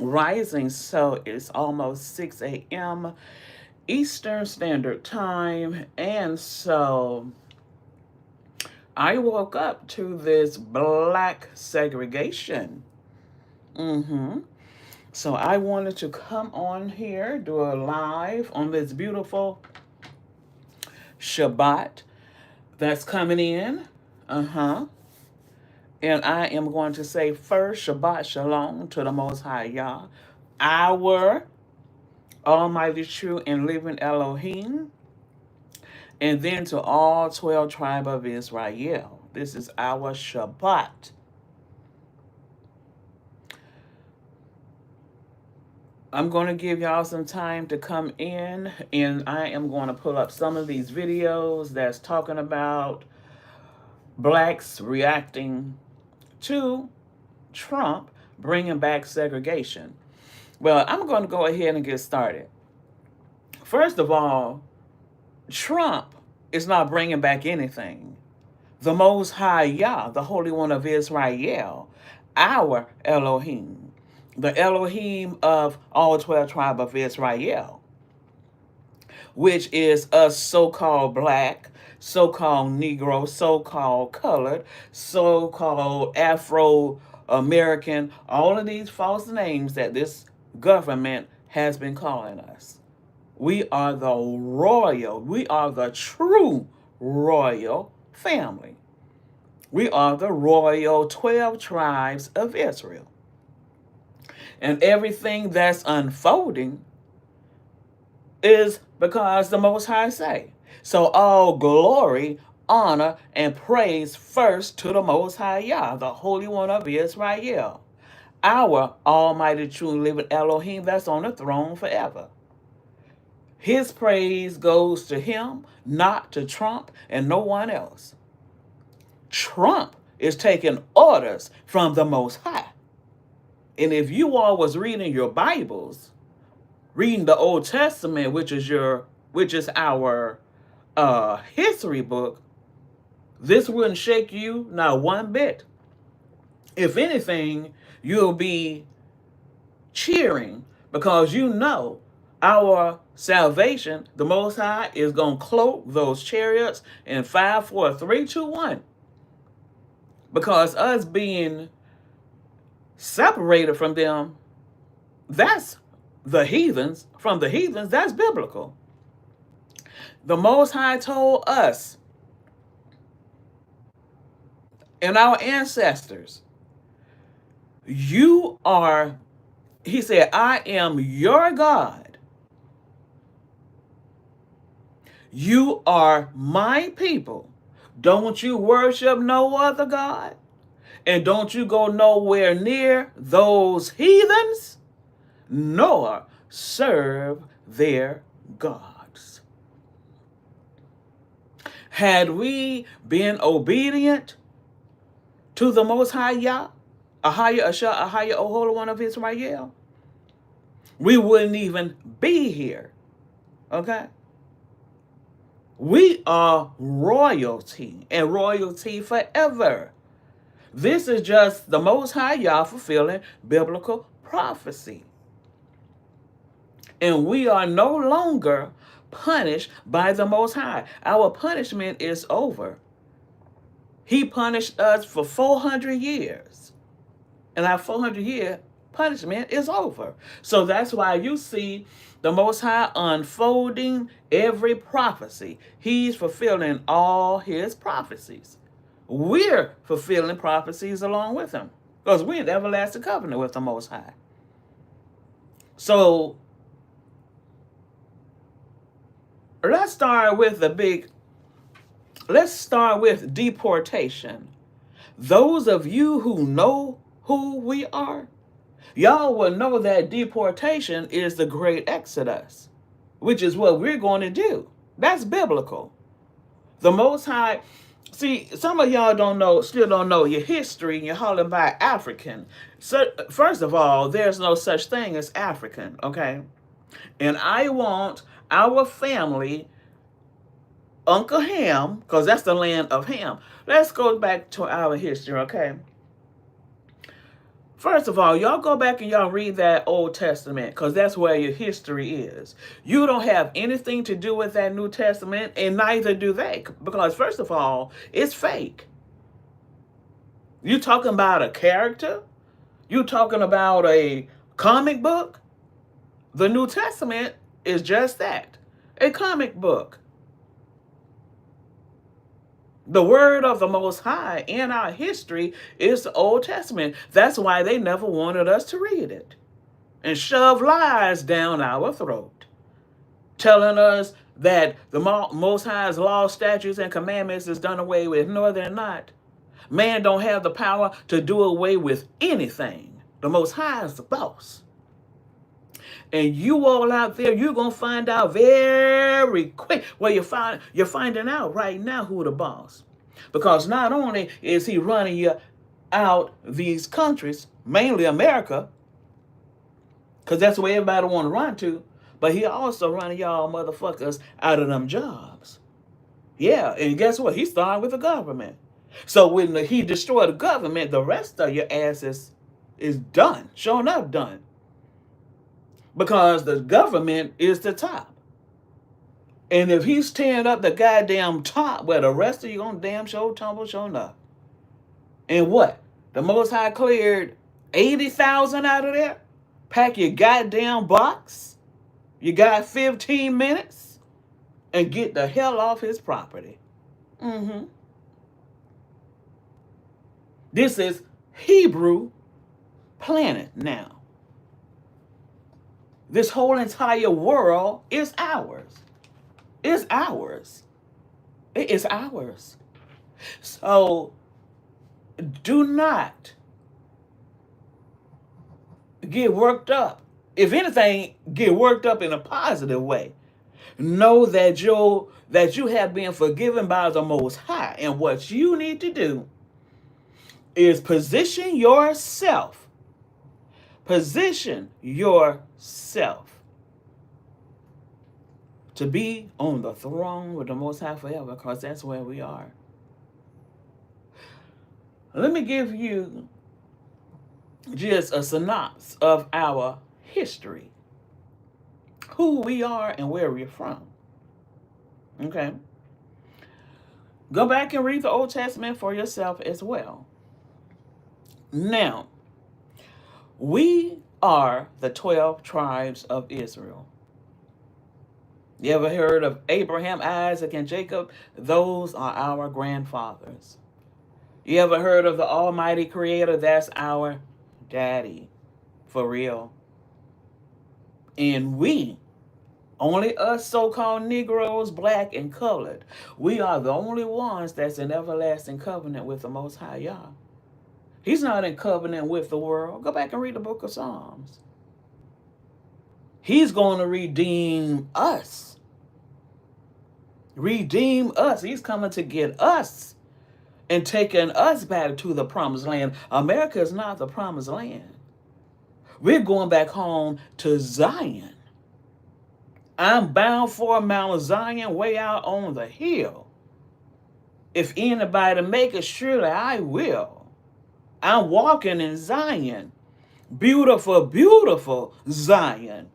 rising, so it's almost 6 a.m. Eastern Standard Time. And so I woke up to this black segregation. So I wanted to come on here, do a live on this beautiful Shabbat that's coming in. And I am going to say first Shabbat Shalom to the Most High Yah, our Almighty True and Living Elohim, and then to all 12 tribes of Israel. This is our Shabbat. I'm going to give y'all some time to come in, and I am going to pull up some of these videos that's talking about blacks reacting to Trump bringing back segregation. Well, I'm going to go ahead and get started. First of all, Trump is not bringing back anything. The Most High Yah, the Holy One of Israel, our Elohim, the Elohim of all 12 tribes of Israel, which is us so-called black, so-called Negro, so-called colored, so-called Afro-American, all of these false names that this government has been calling us. We are the royal, we are the true royal family. We are the royal 12 tribes of Israel. And everything that's unfolding is because the Most High say. So all glory, honor, and praise first to the Most High Yah, the Holy One of Israel, our Almighty True Living Elohim that's on the throne forever. His praise goes to him, not to Trump and no one else. Trump is taking orders from the Most High. And if you all was reading your Bibles, reading the Old Testament, which is our history book, this wouldn't shake you not one bit. If anything, you'll be cheering because you know our salvation, the Most High, is going to cloak those chariots in 5, 4, 3, 2, 1. Because us being separated from them, that's the heathens. From the heathens, that's biblical. The Most High told us and our ancestors, he said, I am your God. You are my people. Don't you worship no other God? And don't you go nowhere near those heathens, nor serve their gods. Had we been obedient to the Most High Yah, Ahaya, O Holy One of Israel, we wouldn't even be here. Okay? We are royalty, and royalty forever. This is just the Most High Yah fulfilling biblical prophecy. And we are no longer punished by the Most High. Our punishment is over. He punished us for 400 years. And our 400-year punishment is over. So that's why you see the Most High unfolding every prophecy. He's fulfilling all his prophecies. We're fulfilling prophecies along with him because we're in everlasting covenant with the Most High. So let's start with deportation. Those of you who know who we are, y'all will know that deportation is the great exodus, which is what we're going to do. That's biblical. The Most High, see, some of y'all still don't know your history, and you're hollering about African. So, first of all, there's no such thing as African, okay? And I want our family, Uncle Ham, because that's the land of Ham. Let's go back to our history, okay? First of all, y'all go back and y'all read that Old Testament because that's where your history is. You don't have anything to do with that New Testament, and neither do they. Because, first of all, it's fake. You talking about a character? You talking about a comic book? The New Testament is just that, a comic book. The word of the Most High in our history is the Old Testament. That's why they never wanted us to read it and shove lies down our throat, telling us that the Most High's law, statutes, and commandments is done away with. No, they're not. Man don't have the power to do away with anything. The Most High is the boss. And you all out there, you're going to find out very quick. Well, you're finding out right now who the boss. Because not only is he running you out these countries, mainly America, because that's where everybody want to run to, but he also running y'all motherfuckers out of them jobs. Yeah, and guess what? He started with the government. So when he destroyed the government, the rest of your ass is done. Sure enough, done. Because the government is the top. And if he's tearing up the goddamn top, well, the rest of you gonna damn sure tumble, sure enough. And what? The Most High cleared 80,000 out of there? Pack your goddamn box? You got 15 minutes? And get the hell off his property. This is Hebrew planet now. This whole entire world is ours. It's ours. It is ours. So do not get worked up. If anything, get worked up in a positive way. Know that you have been forgiven by the Most High. And what you need to do is position yourself. Position yourself to be on the throne with the Most High forever, because that's where we are. Let me give you just a synopsis of our history, who we are and where we're from. Okay? Go back and read the Old Testament for yourself as well. Now, we are the 12 tribes of Israel. You ever heard of Abraham, Isaac, and Jacob? Those are our grandfathers. You ever heard of the Almighty Creator? That's our daddy, for real. And we, only us so-called Negroes, black and colored, we are the only ones that's in everlasting covenant with the Most High Yah. He's not in covenant with the world. Go back and read the book of Psalms. He's going to redeem us. Redeem us. He's coming to get us and taking us back to the promised land. America is not the promised land. We're going back home to Zion. I'm bound for Mount Zion, way out on the hill. If anybody make it, surely I will. I'm walking in Zion. Beautiful, beautiful Zion.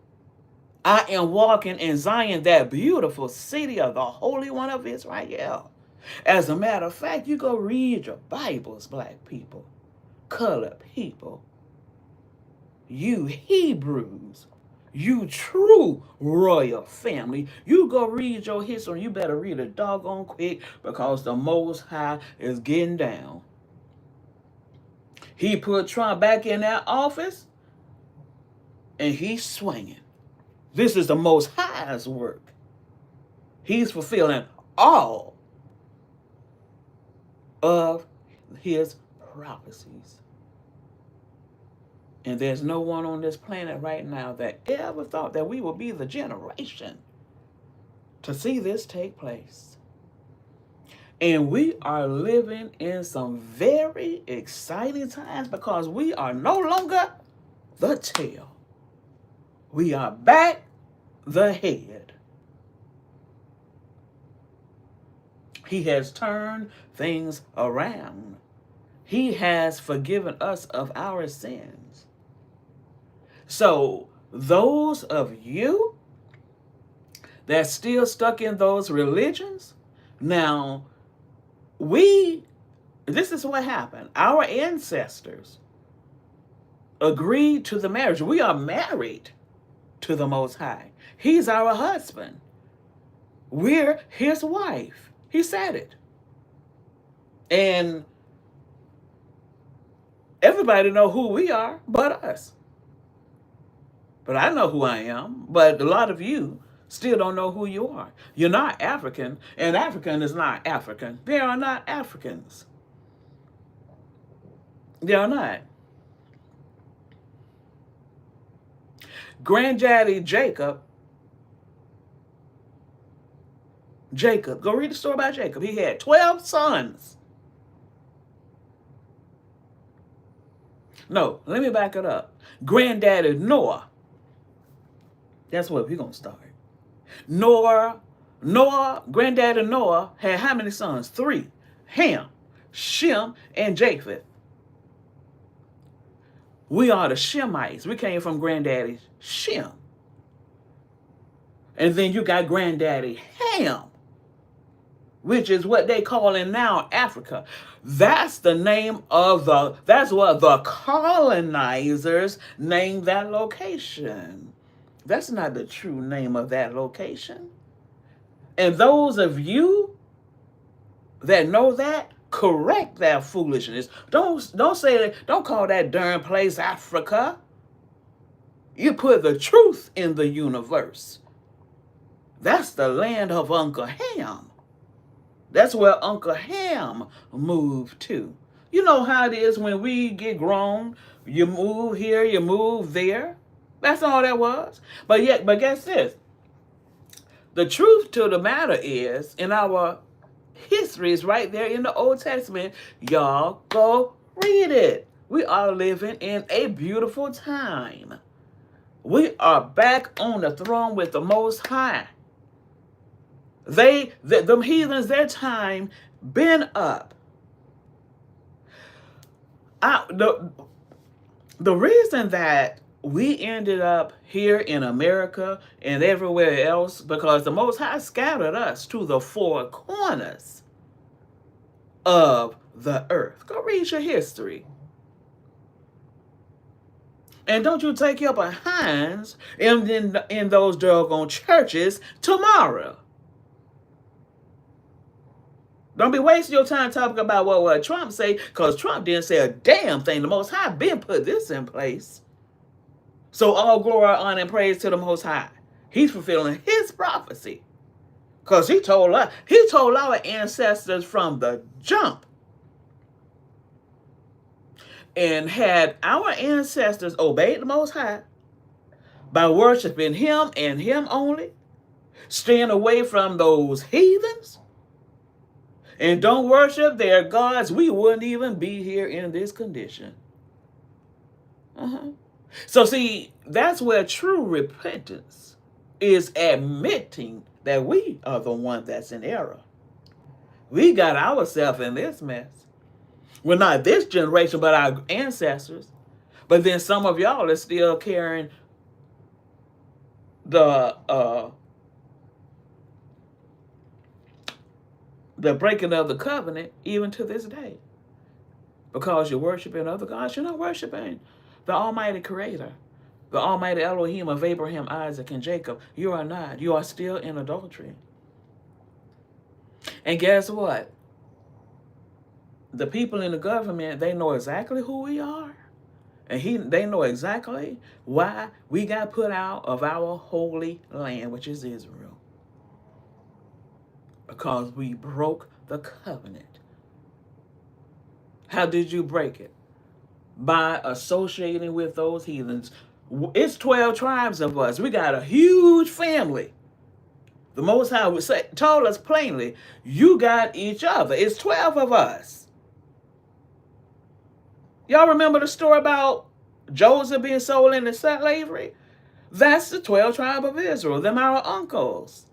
I am walking in Zion, that beautiful city of the Holy One of Israel. As a matter of fact, you go read your Bibles, black people, colored people, you Hebrews, you true royal family. You go read your history. You better read it doggone quick, because the Most High is getting down. He put Trump back in that office, and he's swinging. This is the Most High's work. He's fulfilling all of his prophecies. And there's no one on this planet right now that ever thought that we would be the generation to see this take place. And we are living in some very exciting times, because we are no longer the tail. We are back the head. He has turned things around. He has forgiven us of our sins. So those of you that's still stuck in those religions, now this is what happened. Our ancestors agreed to the marriage. We are married to the Most High. He's our husband. We're his wife. He said it. And everybody know who we are but us. But I know who I am. But a lot of you still don't know who you are. You're not African, and African is not African. They are not Africans. They are not. Granddaddy Jacob, go read the story about Jacob. He had 12 sons. No, let me back it up. Granddaddy Noah. That's where we're going to start. Granddaddy Noah had how many sons? 3. Ham, Shem, and Japheth. We are the Shemites. We came from Granddaddy Shem. And then you got Granddaddy Ham, which is what they call in now Africa. That's the name of that's what the colonizers named that location. That's not the true name of that location. And those of you that know that, correct that foolishness. Don't call that darn place Africa. You put the truth in the universe. That's the land of Uncle Ham. That's where Uncle Ham moved to. You know how it is when we get grown. You move here, you move there. That's all that was. But guess this. The truth to the matter is, in our history is right there in the Old Testament. Y'all go read it. We are living in a beautiful time. We are back on the throne with the Most High. Them heathens, their time been up. The reason that we ended up here in America and everywhere else, because the Most High scattered us to the 4 corners of the earth. Go read your history. And don't you take your behinds in those doggone churches tomorrow. Don't be wasting your time talking about what Trump say, because Trump didn't say a damn thing. The Most High been put this in place. So all glory, honor, and praise to the Most High. He's fulfilling his prophecy. Because he told our ancestors from the jump. And had our ancestors obeyed the Most High by worshiping him and him only, staying away from those heathens, and don't worship their gods, we wouldn't even be here in this condition. So see, that's where true repentance is, admitting that we are the one that's in error. We got ourselves in this mess. Well, not this generation, but our ancestors. But then some of y'all are still carrying the breaking of the covenant even to this day. Because you're worshiping other gods. You're not worshiping the Almighty Creator, the Almighty Elohim of Abraham, Isaac, and Jacob. You are not. You are still in adultery. And guess what? The people in the government, they know exactly who we are. And they know exactly why we got put out of our holy land, which is Israel. Because we broke the covenant. How did you break it? By associating with those heathens. It's 12 tribes of us. We got a huge family. The Most High told us plainly, you got each other. It's 12 of us. Y'all remember the story about Joseph being sold into slavery? That's the 12 tribe of Israel. Them our uncles.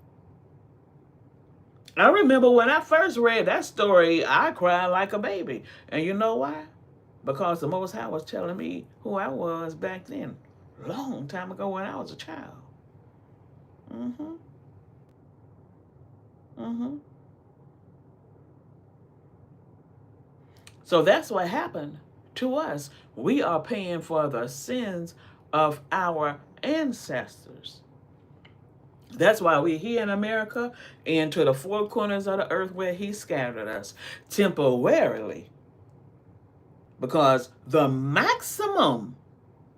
I remember when I first read that story, I cried like a baby. And you know why? Because the Most High was telling me who I was back then, long time ago when I was a child. Mm-hmm. Mm-hmm. So that's what happened to us. We are paying for the sins of our ancestors. That's why we're here in America and to the four corners of the earth where He scattered us temporarily. Because the maximum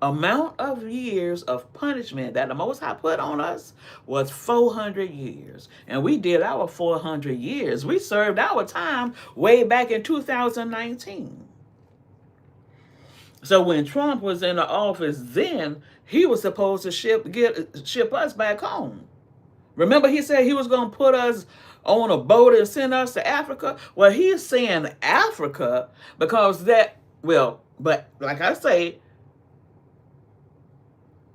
amount of years of punishment that the Most High put on us was 400 years. And we did our 400 years. We served our time way back in 2019. So when Trump was in the office then, he was supposed to ship us back home. Remember he said he was going to put us on a boat and send us to Africa? Well, he's saying Africa because but like I say,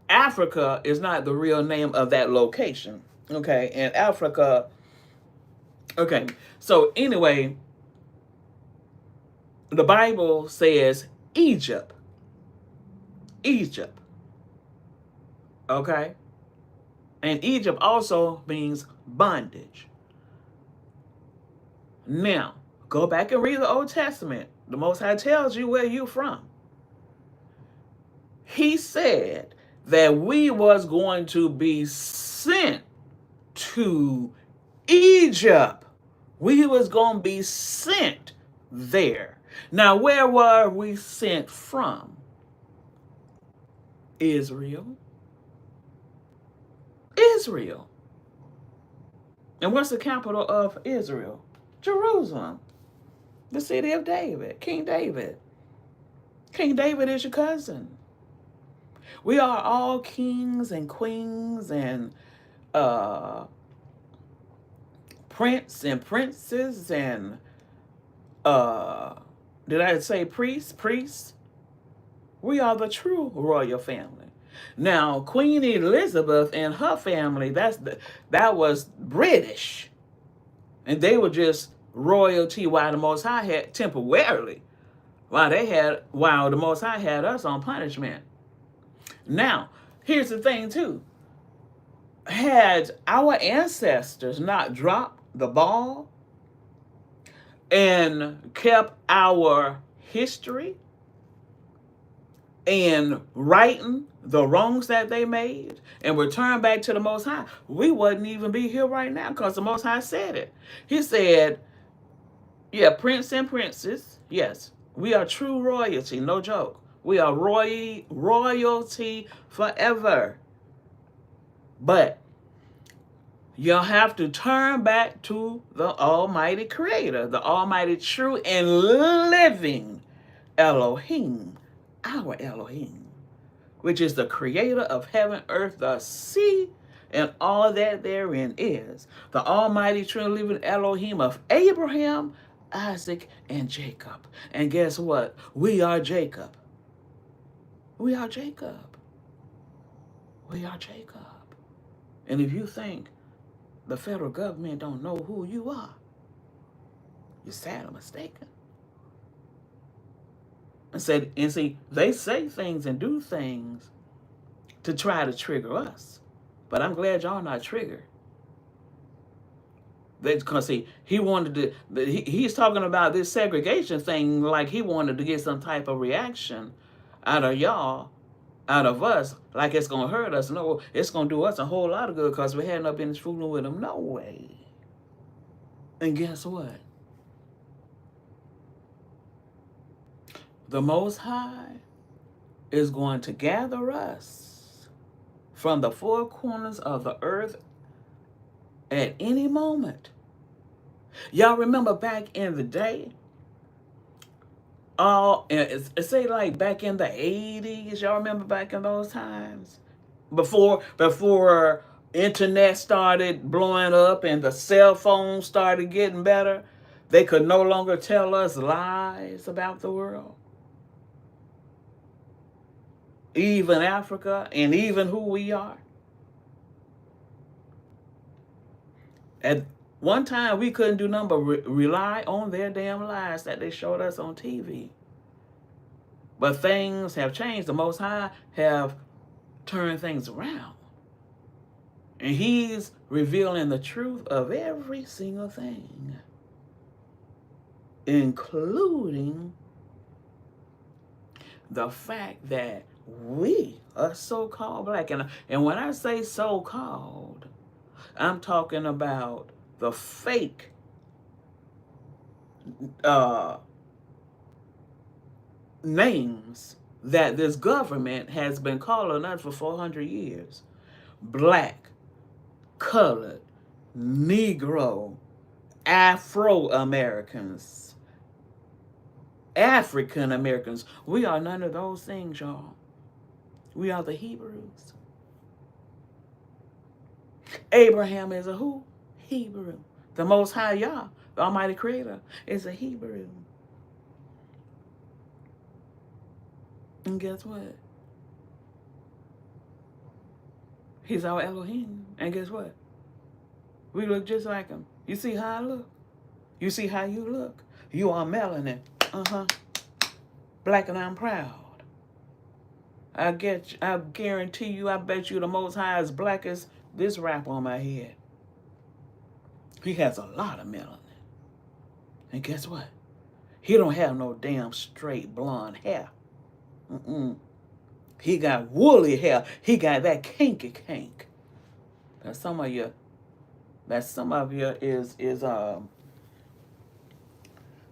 Africa is not the real name of that location. Okay, and Africa, okay. So anyway, the Bible says Egypt. Egypt. Okay? And Egypt also means bondage. Now, go back and read the Old Testament. The Most High tells you where you're from. He said that we was going to be sent to Egypt. We was going to be sent there. Now, where were we sent from? Israel. Israel. And what's the capital of Israel? Jerusalem. The city of David. King David. King David is your cousin. We are all kings and queens and prince and princess and did I say priests? Priests. We are the true royal family. Now, Queen Elizabeth and her family, that was British. And they were just royalty while the Most High had temporarily, while the Most High had us on punishment. Now, here's the thing too. Had our ancestors not dropped the ball and kept our history and righting the wrongs that they made and return back to the Most High, we wouldn't even be here right now because the Most High said it. He said, yeah, prince and princess, yes, we are true royalty, no joke. We are royalty forever. But you'll have to turn back to the Almighty Creator, the Almighty true and living Elohim, our Elohim, which is the creator of heaven, earth, the sea, and all that therein is. The almighty true and living Elohim of Abraham, Isaac, and Jacob. And guess what? We are Jacob. We are Jacob. We are Jacob. And if you think the federal government don't know who you are, you're sadly mistaken. And see, they say things and do things to try to trigger us. But I'm glad y'all not triggered. Because see, he wanted to. He's talking about this segregation thing like he wanted to get some type of reaction out of y'all, out of us, like it's gonna hurt us. No, it's gonna do us a whole lot of good because we hadn't been fooling with him no way. And guess what? The Most High is going to gather us from the four corners of the earth at any moment. Y'all remember back in the day? Say like back in the 80s, y'all remember back in those times? Before internet started blowing up and the cell phones started getting better, they could no longer tell us lies about the world. Even Africa and even who we are. And One time we couldn't do nothing but rely on their damn lies that they showed us on TV. But things have changed. The Most High have turned things around. And He's revealing the truth of every single thing, including the fact that we are so-called black. And when I say so-called, I'm talking about the fake names that this government has been calling us for 400 years. Black, colored, Negro, Afro-Americans, African Americans. We are none of those things, y'all. We are the Hebrews. Abraham is a who? Hebrew. The Most High Yah, the Almighty Creator, is a Hebrew. And guess what? He's our Elohim. And guess what? We look just like him. You see how I look? You see how you look? You are melanin. Black, and I'm proud. I guarantee you, I bet you the Most High is black as this wrap on my head. He has a lot of melanin. And guess what? He don't have no damn straight blonde hair. He got woolly hair. He got that kinky kink. That some of you is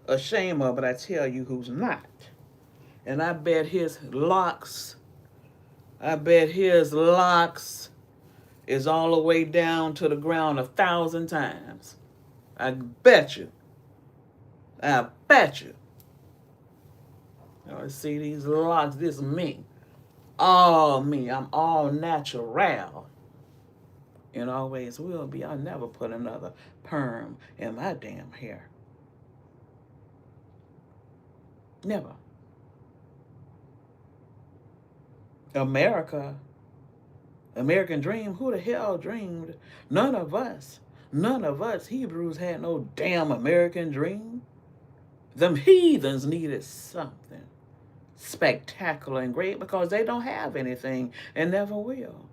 ashamed of, but I tell you who's not. And I bet his locks is all the way down to the ground 1,000 times. I bet you. I bet you. Oh, see these locks, this is me. All me. I'm all natural. And always will be. I'll never put another perm in my damn hair. Never. American dream, who the hell dreamed? None of us Hebrews had no damn American dream. Them heathens needed something spectacular and great because they don't have anything and never will.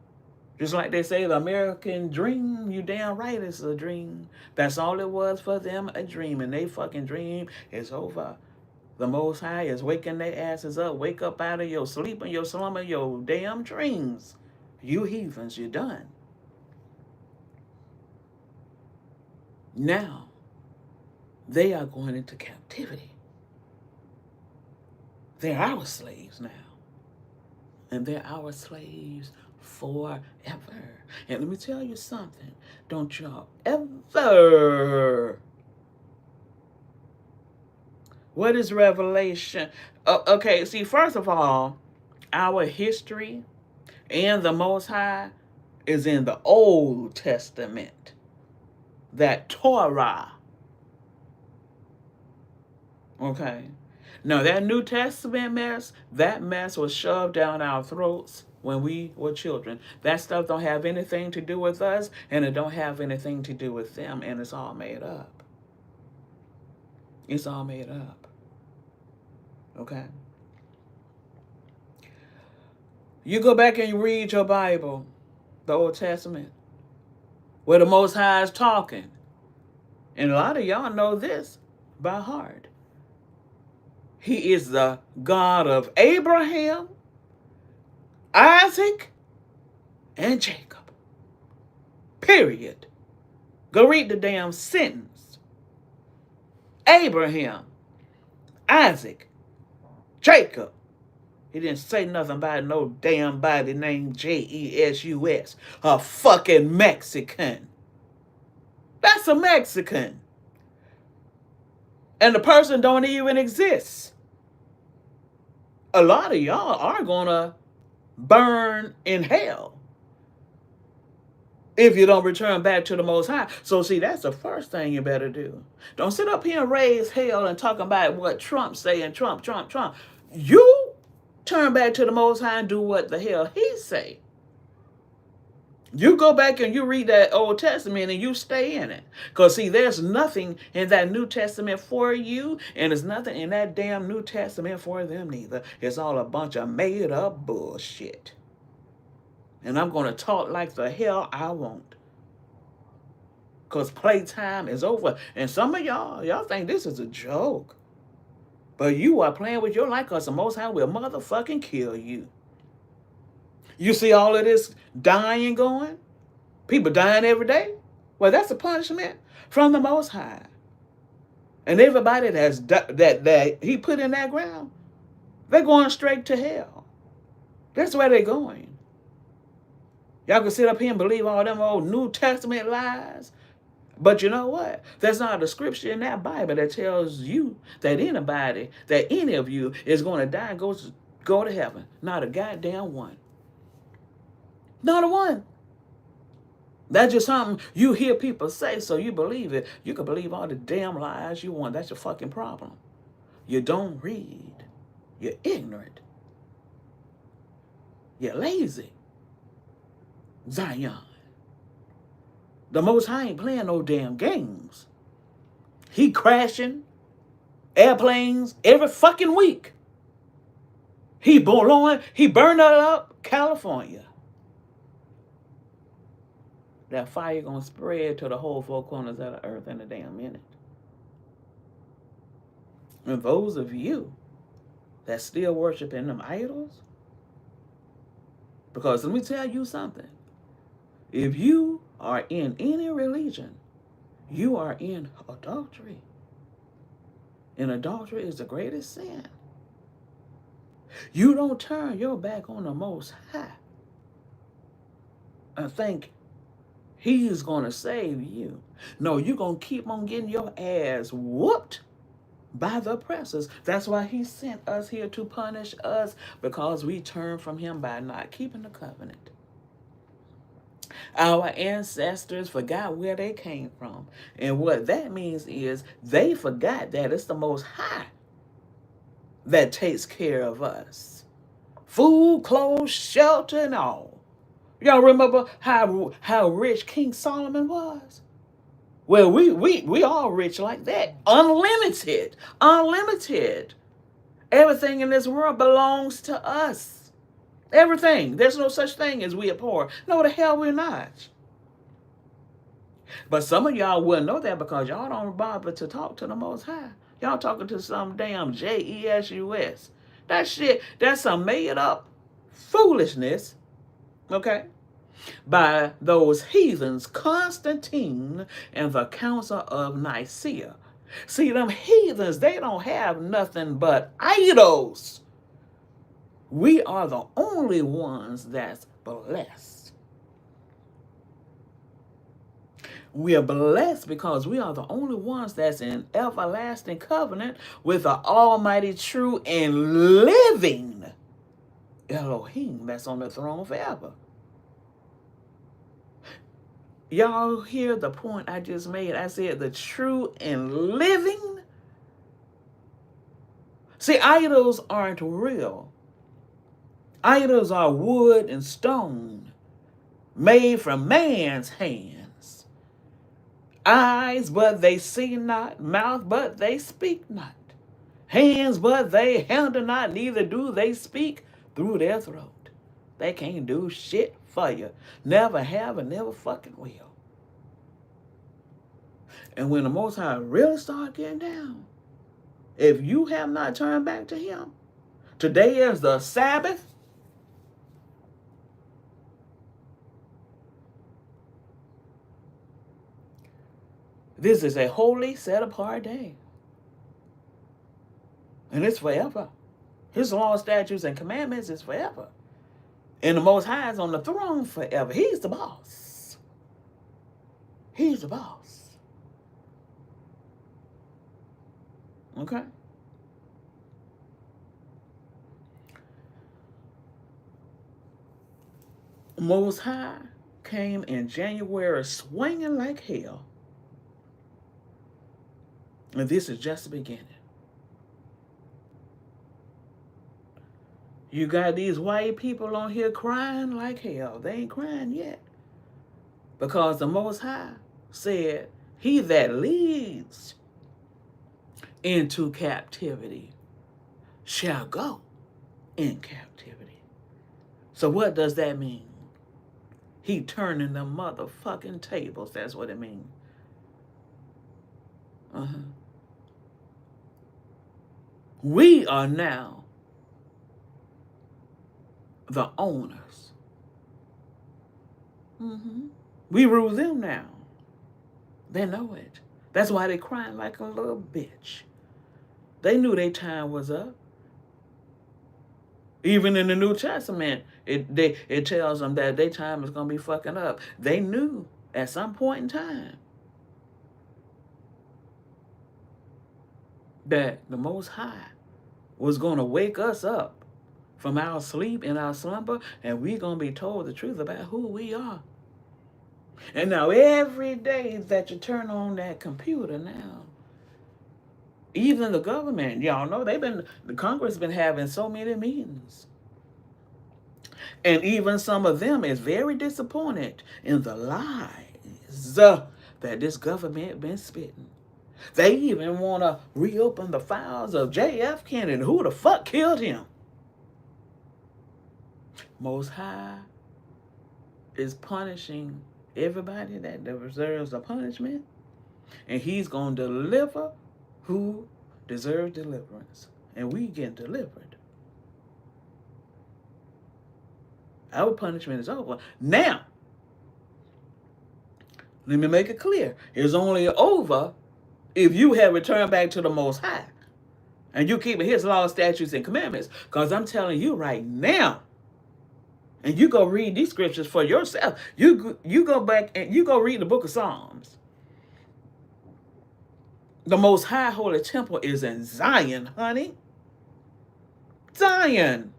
Just like they say, the American dream, you damn right it's a dream. That's all it was for them, a dream. And they fucking dream is over. The Most High is waking their asses up. Wake up out of your sleep and your slumber, your damn dreams. You heathens, you're done. Now, they are going into captivity. They're our slaves now. And they're our slaves forever. And let me tell you something. Don't y'all ever... What is Revelation? Okay, see, first of all, our history and the Most High is in the Old Testament. That Torah. Okay. Now, that New Testament mess, that mess was shoved down our throats when we were children. That stuff don't have anything to do with us, and it don't have anything to do with them, and it's all made up. It's all made up. Okay? You go back and you read your Bible, the Old Testament, where the Most High is talking. And a lot of y'all know this by heart. He is the God of Abraham, Isaac, and Jacob. Period. Go read the damn sentence. Abraham, Isaac, Jacob. He didn't say nothing about no damn body named Jesus, a fucking Mexican. That's a Mexican. And the person don't even exist. A lot of y'all are gonna burn in hell if you don't return back to the Most High. So see, that's the first thing you better do. Don't sit up here and raise hell and talk about what Trump say and Trump. You turn back to the Most High and do what the hell he say. You go back and you read that Old Testament and you stay in it. Because, see, there's nothing in that New Testament for you, and there's nothing in that damn New Testament for them neither. It's all a bunch of made up bullshit. And I'm going to talk like the hell I want. Because playtime is over. And some of y'all think this is a joke. But you are playing with your life because the Most High will motherfucking kill you. You see all of this dying going? People dying every day? Well, that's a punishment from the Most High. And everybody that he put in that ground, they're going straight to hell. That's where they're going. Y'all can sit up here and believe all them old New Testament lies. But you know what? There's not a scripture in that Bible that tells you that any of you is going to die and go to heaven. Not a goddamn one. Not a one. That's just something you hear people say, so you believe it. You can believe all the damn lies you want. That's your fucking problem. You don't read. You're ignorant. You're lazy. Zion. The Most High ain't playing no damn games. He crashing airplanes every fucking week. He burned up California. That fire gonna spread to the whole four corners of the earth in a damn minute. And those of you that still worshiping them idols, because let me tell you something. If you are in any religion, you are in adultery. And adultery is the greatest sin. You don't turn your back on the Most High and think He's going to save you. No, you're going to keep on getting your ass whooped by the oppressors. That's why He sent us here to punish us, because we turned from Him by not keeping the covenant. Our ancestors forgot where they came from. And what that means is they forgot that it's the Most High that takes care of us. Food, clothes, shelter, and all. Y'all remember how rich King Solomon was? Well, we all rich like that. Unlimited. Unlimited. Everything in this world belongs to us. Everything. There's no such thing as we are poor. No, the hell we're not. But some of y'all wouldn't know that because y'all don't bother to talk to the Most High. Y'all talking to some damn Jesus. That shit, that's some made up foolishness, okay, by those heathens, Constantine and the Council of Nicaea. See, them heathens, they don't have nothing but idols. We are the only ones that's blessed. We are blessed because we are the only ones that's in everlasting covenant with the almighty, true, and living Elohim that's on the throne forever. Y'all hear the point I just made? I said the true and living. See, idols aren't real. Idols are wood and stone made from man's hands. Eyes, but they see not. Mouth, but they speak not. Hands, but they handle not. Neither do they speak through their throat. They can't do shit for you. Never have and never fucking will. And when the Most High really start getting down, if you have not turned back to Him, today is the Sabbath. This is a holy, set-apart day. And it's forever. His law, statutes, and commandments is forever. And the Most High is on the throne forever. He's the boss. He's the boss. Okay? Most High came in January swinging like hell. And this is just the beginning. You got these white people on here crying like hell. They ain't crying yet. Because the Most High said, he that leads into captivity shall go in captivity. So what does that mean? He turning the motherfucking tables. That's what it means. We are now the owners. We rule them now. They know it. That's why they crying like a little bitch. They knew their time was up. Even in the New Testament, it tells them that their time is going to be fucking up. They knew at some point in time that the Most High was going to wake us up from our sleep and our slumber, and we're going to be told the truth about who we are. And now every day that you turn on that computer now, even the government, y'all know, the Congress been having so many meetings. And even some of them is very disappointed in the lies that this government been spitting. They even want to reopen the files of J.F. Kennedy. Who the fuck killed him? Most High is punishing everybody that deserves a punishment. And he's going to deliver who deserves deliverance. And we get delivered. Our punishment is over. Now, let me make it clear. It's only over if you have returned back to the Most High. And you keeping his laws, statutes, and commandments. Because I'm telling you right now, and you go read these scriptures for yourself. You go back and you go read the book of Psalms. The Most High Holy Temple is in Zion, honey. Zion.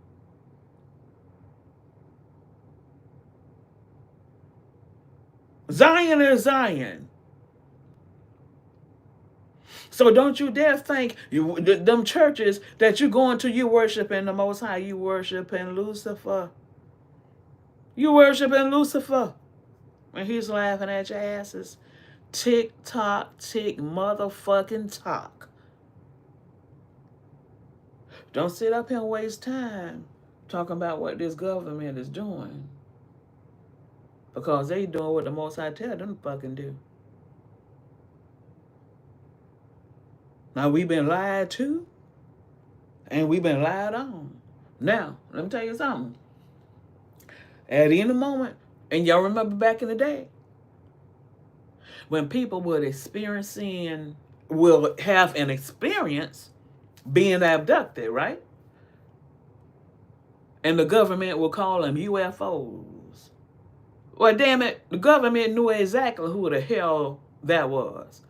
Zion is Zion. So don't you dare think them churches that you going to, you worshiping the Most High. You worshiping Lucifer. You worshiping Lucifer. And he's laughing at your asses. Tick tock, tick motherfucking tock. Don't sit up here and waste time talking about what this government is doing. Because they doing what the Most High tell them to fucking do. Now we've been lied to. And we've been lied on. Now, let me tell you something. At any moment, and y'all remember back in the day, when people will have an experience being abducted, right? And the government will call them UFOs. Well, damn it, the government knew exactly who the hell that was.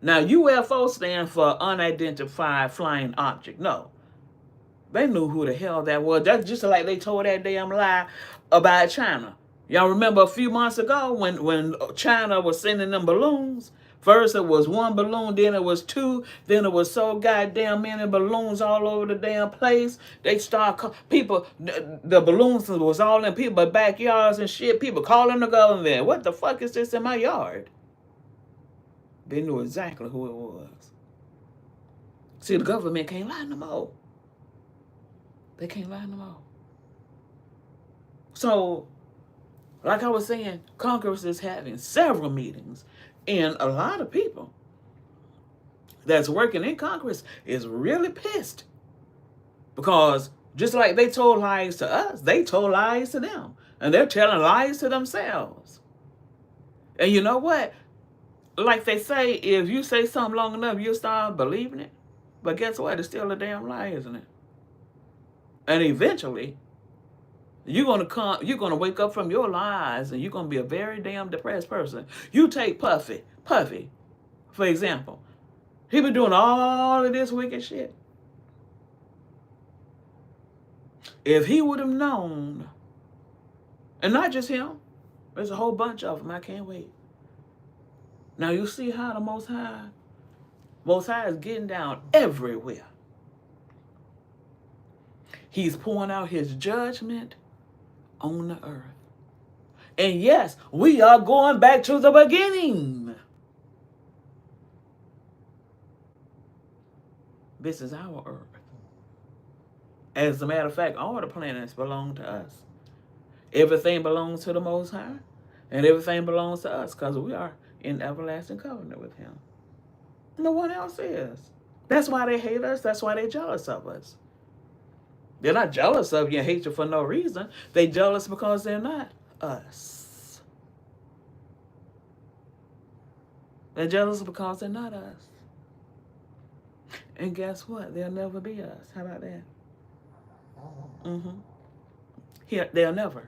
Now, UFO stand for unidentified flying object. No. They knew who the hell that was. That's just like they told that damn lie about China. Y'all remember a few months ago when China was sending them balloons? First it was one balloon, then it was two, then it was so goddamn many balloons all over the damn place. They start people, the balloons was all in people's backyards and shit. People calling the government. What the fuck is this in my yard? They knew exactly who it was. See, the government can't lie no more. They can't lie no more. So, like I was saying, Congress is having several meetings. And a lot of people that's working in Congress is really pissed. Because just like they told lies to us, they told lies to them. And they're telling lies to themselves. And you know what? Like they say, if you say something long enough, you'll start believing it. But guess what? It's still a damn lie, isn't it? And eventually, you're gonna wake up from your lies and you're gonna be a very damn depressed person. You take Puffy, for example. He been doing all of this wicked shit. If he would have known, and not just him, there's a whole bunch of them, I can't wait. Now you see how the Most High is getting down everywhere. He's pouring out his judgment on the earth. And yes, we are going back to the beginning. This is our earth. As a matter of fact, all the planets belong to us. Everything belongs to the Most High, and everything belongs to us because we are in everlasting covenant with Him. No one else is. That's why they hate us. That's why they're jealous of us. They're not jealous of you and hate you for no reason. They're jealous because they're not us. They're jealous because they're not us. And guess what? They'll never be us. How about that? Here, they'll never.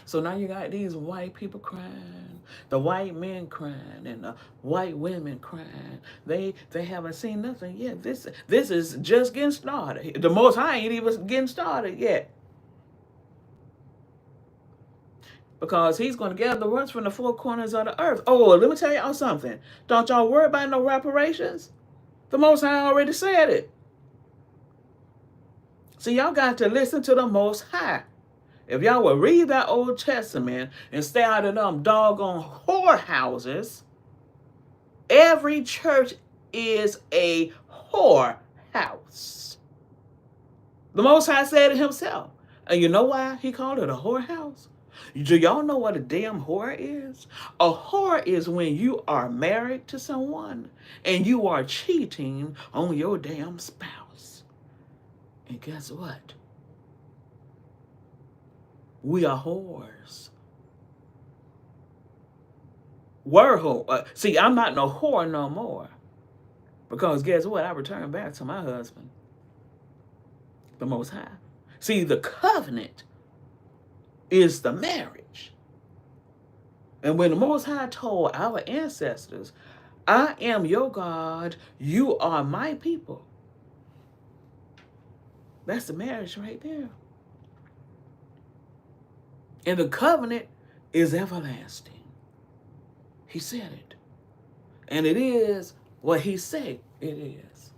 So now you got these white people crying, the white men crying, and the white women crying. They haven't seen nothing yet. This is just getting started. The Most High ain't even getting started yet. Because He's going to gather the roots from the four corners of the earth. Oh, let me tell y'all something. Don't y'all worry about no reparations. The Most High already said it. So y'all got to listen to the Most High. If y'all would read that Old Testament and stay out of them doggone whorehouses, every church is a whorehouse. The Most High said it Himself. And you know why He called it a whorehouse? Do y'all know what a damn whore is? A whore is when you are married to someone and you are cheating on your damn spouse. And guess what? We are whores. We're whore. See, I'm not no whore no more. Because guess what? I returned back to my husband, the Most High. See, the covenant is the marriage. And when the Most High told our ancestors, I am your God, you are my people. That's the marriage right there. And the covenant is everlasting. He said it. And it is what He said it is.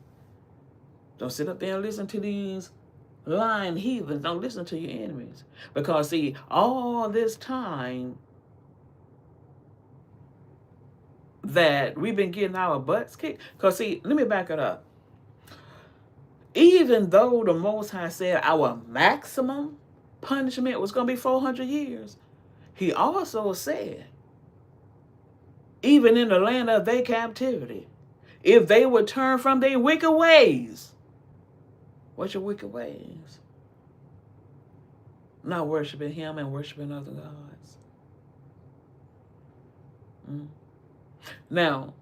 Don't sit up there and listen to these lying heathens. Don't listen to your enemies. Because, see, all this time that we've been getting our butts kicked. Because, see, let me back it up. Even though the Most High said our maximum punishment was going to be 400 years, He also said, even in the land of their captivity, if they would turn from their wicked ways. What's your wicked ways? Not worshiping Him and worshiping other gods. Now,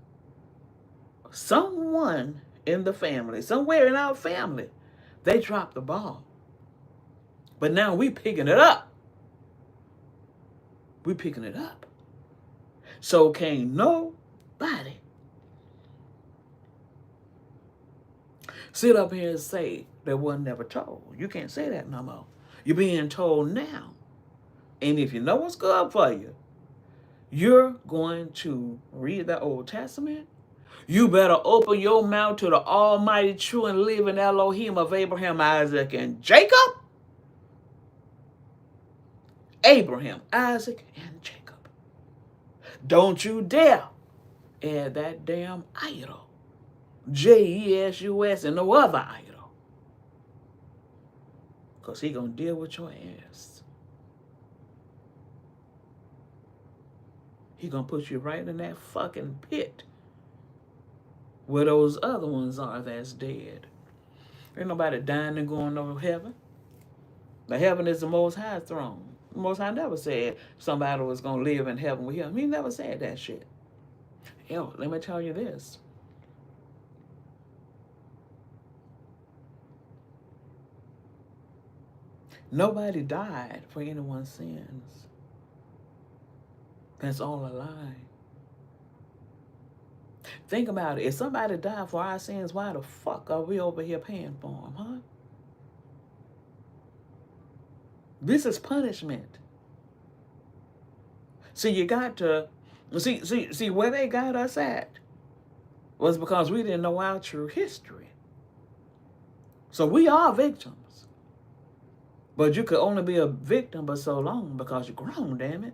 someone in the family, somewhere in our family, they dropped the ball. But now we picking it up. We picking it up. So can't nobody sit up here and say that wasn't never told. You can't say that no more. You're being told now. And if you know what's good for you, you're going to read the Old Testament. You better open your mouth to the almighty, true, and living Elohim of Abraham, Isaac, and Jacob. Abraham, Isaac, and Jacob. Don't you dare add that damn idol. Jesus and no other idol. Because He going to deal with your ass. He going to put you right in that fucking pit where those other ones are that's dead. Ain't nobody dying and going over heaven. The heaven is the Most High throne. The Most High never said somebody was going to live in heaven with Him. He never said that shit. Yo, let me tell you this. Nobody died for anyone's sins. That's all a lie. Think about it. If somebody died for our sins, why the fuck are we over here paying for them, huh? This is punishment. See, you got to see where they got us at was because we didn't know our true history. So we are victims. But you could only be a victim but so long because you're grown, damn it.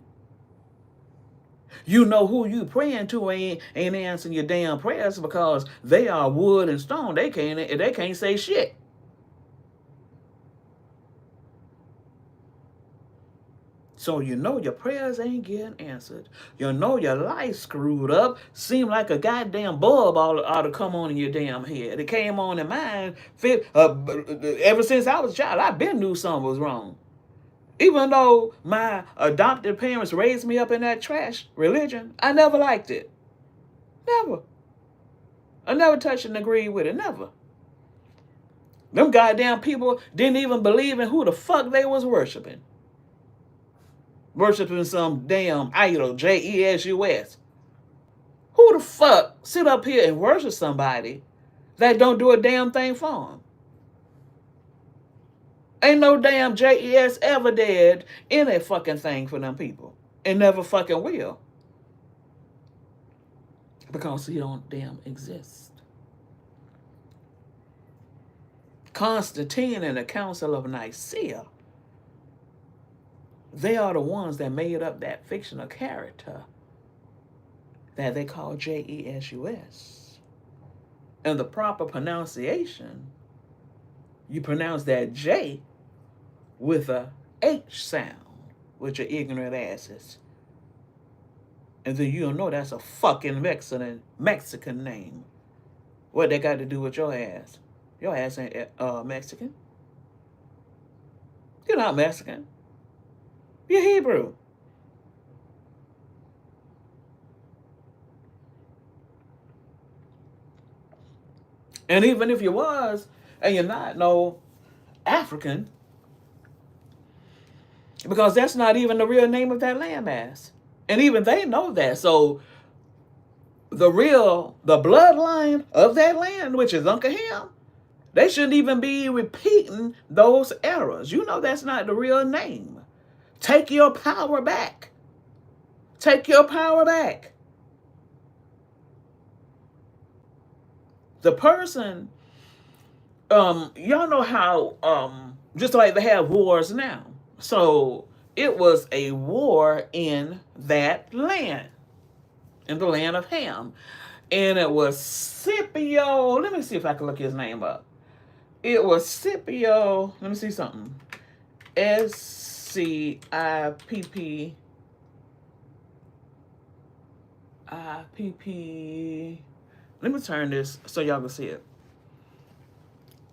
You know who you praying to ain't answering your damn prayers because they are wood and stone. They can't say shit. So you know your prayers ain't getting answered. You know your life screwed up. Seem like a goddamn bulb ought to come on in your damn head. It came on in mine. Ever since I was a child, I been knew something was wrong. Even though my adopted parents raised me up in that trash religion, I never liked it. Never. I never touched and agreed with it. Never. Them goddamn people didn't even believe in who the fuck they was worshiping. Worshiping some damn idol, Jesus. Who the fuck sit up here and worship somebody that don't do a damn thing for them? Ain't no damn JES ever did any fucking thing for them people. And never fucking will. Because he don't damn exist. Constantine and the Council of Nicaea, they are the ones that made up that fictional character that they call Jesus. And the proper pronunciation, you pronounce that J with a H sound, with your ignorant asses. And then you'll know that's a fucking Mexican name. What they got to do with your ass? Your ass ain't Mexican. You're not Mexican. You're Hebrew. And even if you was, and you're not no African, because that's not even the real name of that landmass. And even they know that. So the bloodline of that land, which is Uncle Ham, they shouldn't even be repeating those errors. You know that's not the real name. Take your power back. Take your power back. The person, y'all know how, just like they have wars now. So it was a war in that land, in the land of Ham. And it was Scipio. Let me see if I can look his name up. It was Scipio. Let me see something. SCIPP. Let me turn this so y'all can see it.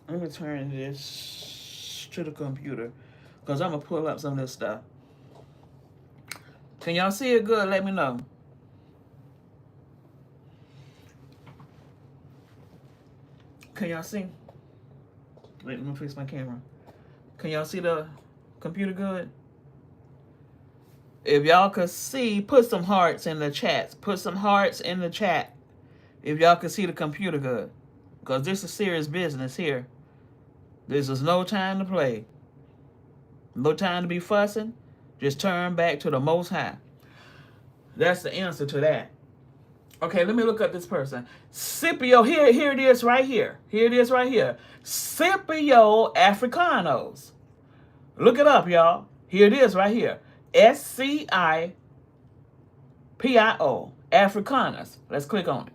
Let me turn this to the computer because I'm going to pull up some of this stuff. Can y'all see it good? Let me know. Can y'all see? Wait, let me fix my camera. Can y'all see the computer good? If y'all could see, put some hearts in the chat. Put some hearts in the chat if y'all could see the computer good. Because this is serious business here. This is no time to play. No time to be fussing. Just turn back to the Most High. That's the answer to that. Okay, let me look up this person. Scipio, here it is right here. Here it is right here. Scipio Africanos. Look it up, y'all. Here it is right here. SCIPIO, Africanus. Let's click on it.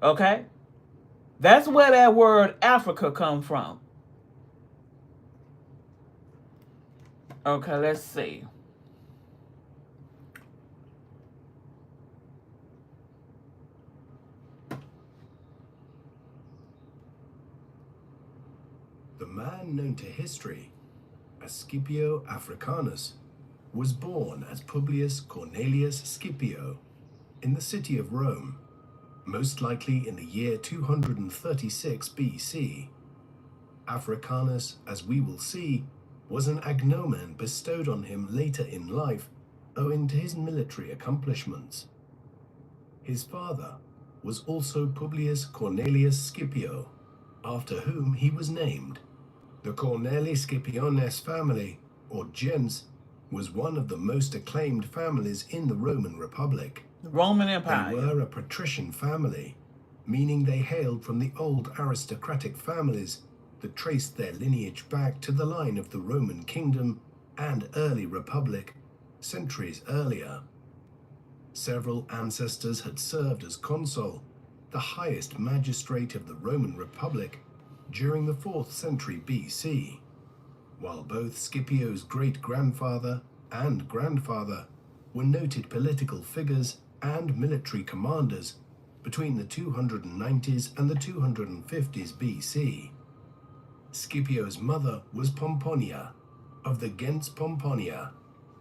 Okay? That's where that word Africa come from. Okay, let's see. The man known to history as Scipio Africanus was born as Publius Cornelius Scipio in the city of Rome, most likely in the year 236 BC. Africanus, as we will see, was an agnomen bestowed on him later in life owing to his military accomplishments. His father was also Publius Cornelius Scipio, after whom he was named. The Corneli Scipiones family, or gens, was one of the most acclaimed families in the Roman Republic. The Roman Empire. They were a patrician family, meaning they hailed from the old aristocratic families that traced their lineage back to the line of the Roman kingdom and early republic centuries earlier. Several ancestors had served as consul, the highest magistrate of the Roman Republic, during the 4th century BC, while both Scipio's great-grandfather and grandfather were noted political figures and military commanders between the 290s and the 250s BC. Scipio's mother was Pomponia, of the gens Pomponia.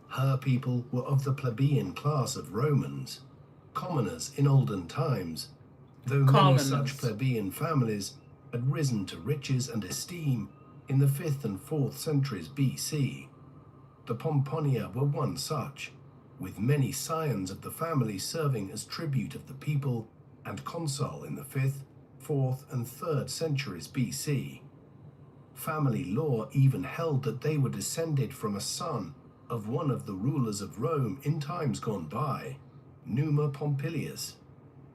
Her people were of the plebeian class of Romans, commoners in olden times, though many such plebeian families had risen to riches and esteem in the 5th and 4th centuries BC. The Pomponia were one such, with many scions of the family serving as tribute of the people and consul in the 5th, 4th, and 3rd centuries BC. Family lore even held that they were descended from a son of one of the rulers of Rome in times gone by, Numa Pompilius.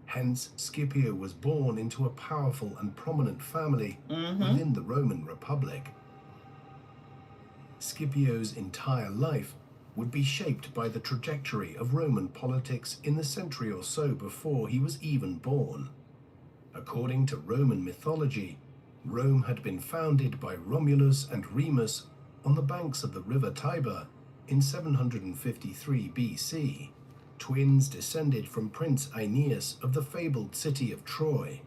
Hence, Scipio was born into a powerful and prominent family within the Roman Republic. Scipio's entire life would be shaped by the trajectory of Roman politics in the century or so before he was even born. According to Roman mythology, Rome had been founded by Romulus and Remus on the banks of the river Tiber in 753 BC. Twins descended from Prince Aeneas of the fabled city of Troy.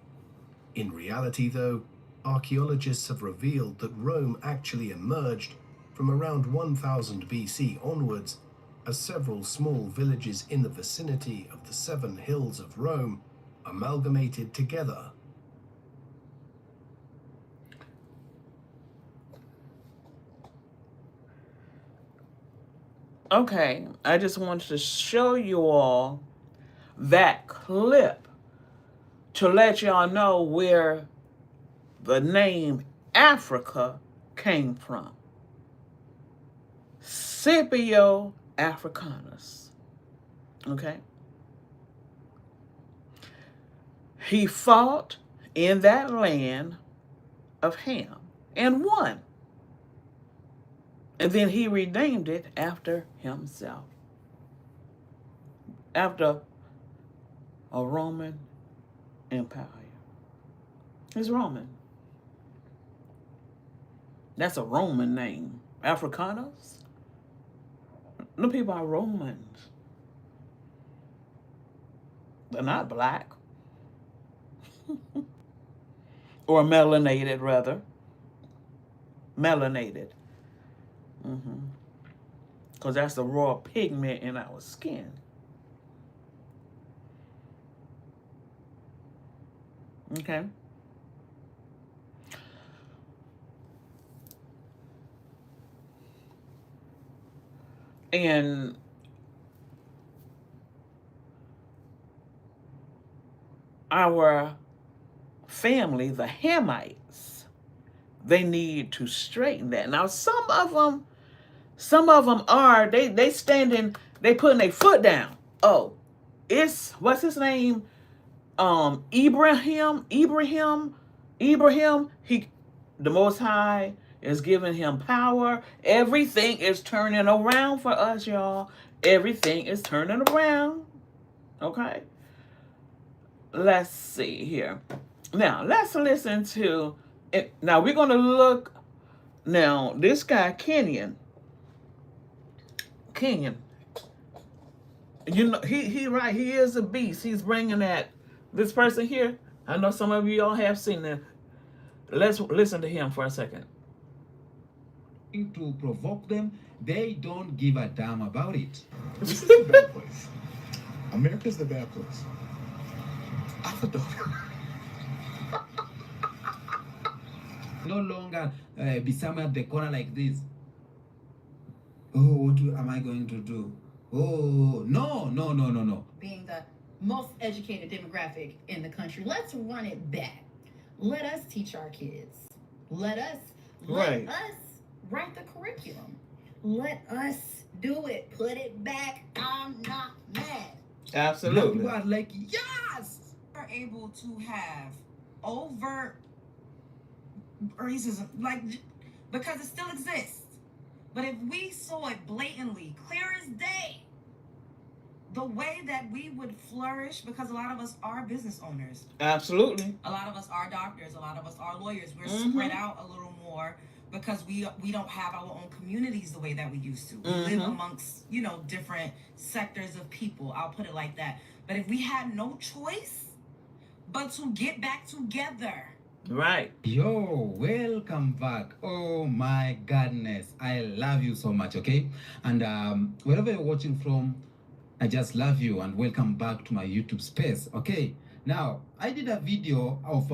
In reality, though, archaeologists have revealed that Rome actually emerged from around 1000 BC onwards, as several small villages in the vicinity of the 7 hills of Rome amalgamated together. Okay, I just wanted to show you all that clip to let y'all know where the name Africa came from. Scipio Africanus. Okay? He fought in that land of Ham and won. And then he renamed it after himself. After a Roman Empire. It's Roman. That's a Roman name. Africanus? The people are Romans. They're not black. Or melanated, rather. Melanated. Because that's the raw pigment in our skin. Okay? And our family, the Hamites, they need to straighten that. Now, some of them are, they standing, they putting their foot down. Oh, it's, what's his name? Ibrahim, he, the Most High is giving him power. Everything is turning around for us, y'all. Everything is turning around. Okay? Let's see here. Now, let's listen to it. Now, we're going to look. Now, this guy, Kenyon. You know, he right. He is a beast. He's bringing that. This person here, I know some of you all have seen him. Let's listen to him for a second. To provoke them, they don't give a damn about it. This is the bad place. America's the bad place. No longer be somewhere at the corner like this. Oh, what am I going to do? Oh, no. Being the most educated demographic in the country, let's run it back. Let us teach our kids. Let us write the curriculum. Let us do it. Put it back. I'm not mad. Absolutely. People are like, yes! Are able to have overt racism, because it still exists. But if we saw it blatantly, clear as day, the way that we would flourish, because a lot of us are business owners. Absolutely. A lot of us are doctors. A lot of us are lawyers. We're Mm-hmm. spread out a little more because we don't have our own communities the way that we used to. We Mm-hmm. live amongst, different sectors of people. I'll put it like that. But if we had no choice but to get back together. Right. Yo, welcome back. Oh my goodness, I love you so much, okay? And wherever you're watching from, I just love you and welcome back to my YouTube space, okay? Now, I did a video of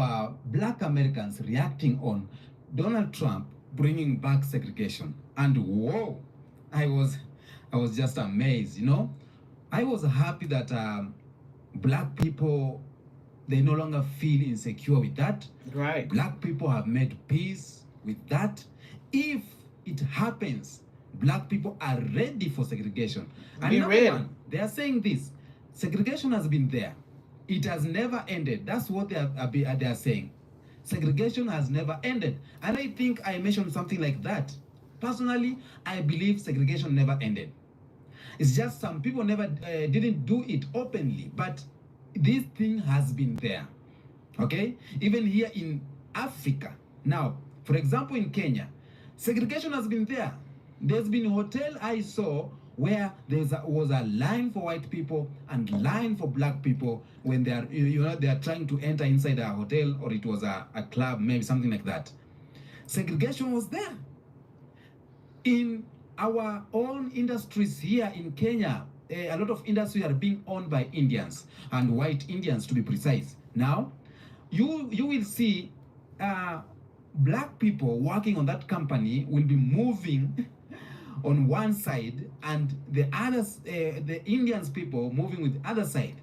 Black Americans reacting on Donald Trump bringing back segregation, and whoa, I was just amazed. I was happy that Black people, they no longer feel insecure with that. Right. Black people have made peace with that. If it happens, Black people are ready for segregation. And Be ready. one, they are saying this: segregation has been there. It has never ended. That's what they are saying. Segregation has never ended. And I think I mentioned something like that. Personally, I believe segregation never ended. It's just some people never didn't do it openly, but this thing has been there. Okay? Even here in Africa. Now, for example, in Kenya, segregation has been there. There's been a hotel I saw where was a line for white people and line for Black people when they are trying to enter inside a hotel, or it was a club, maybe something like that. Segregation was there. In our own industries here in Kenya, a lot of industries are being owned by Indians, and white Indians to be precise. Now, you will see Black people working on that company will be moving on one side, and the Indians people moving with the other side.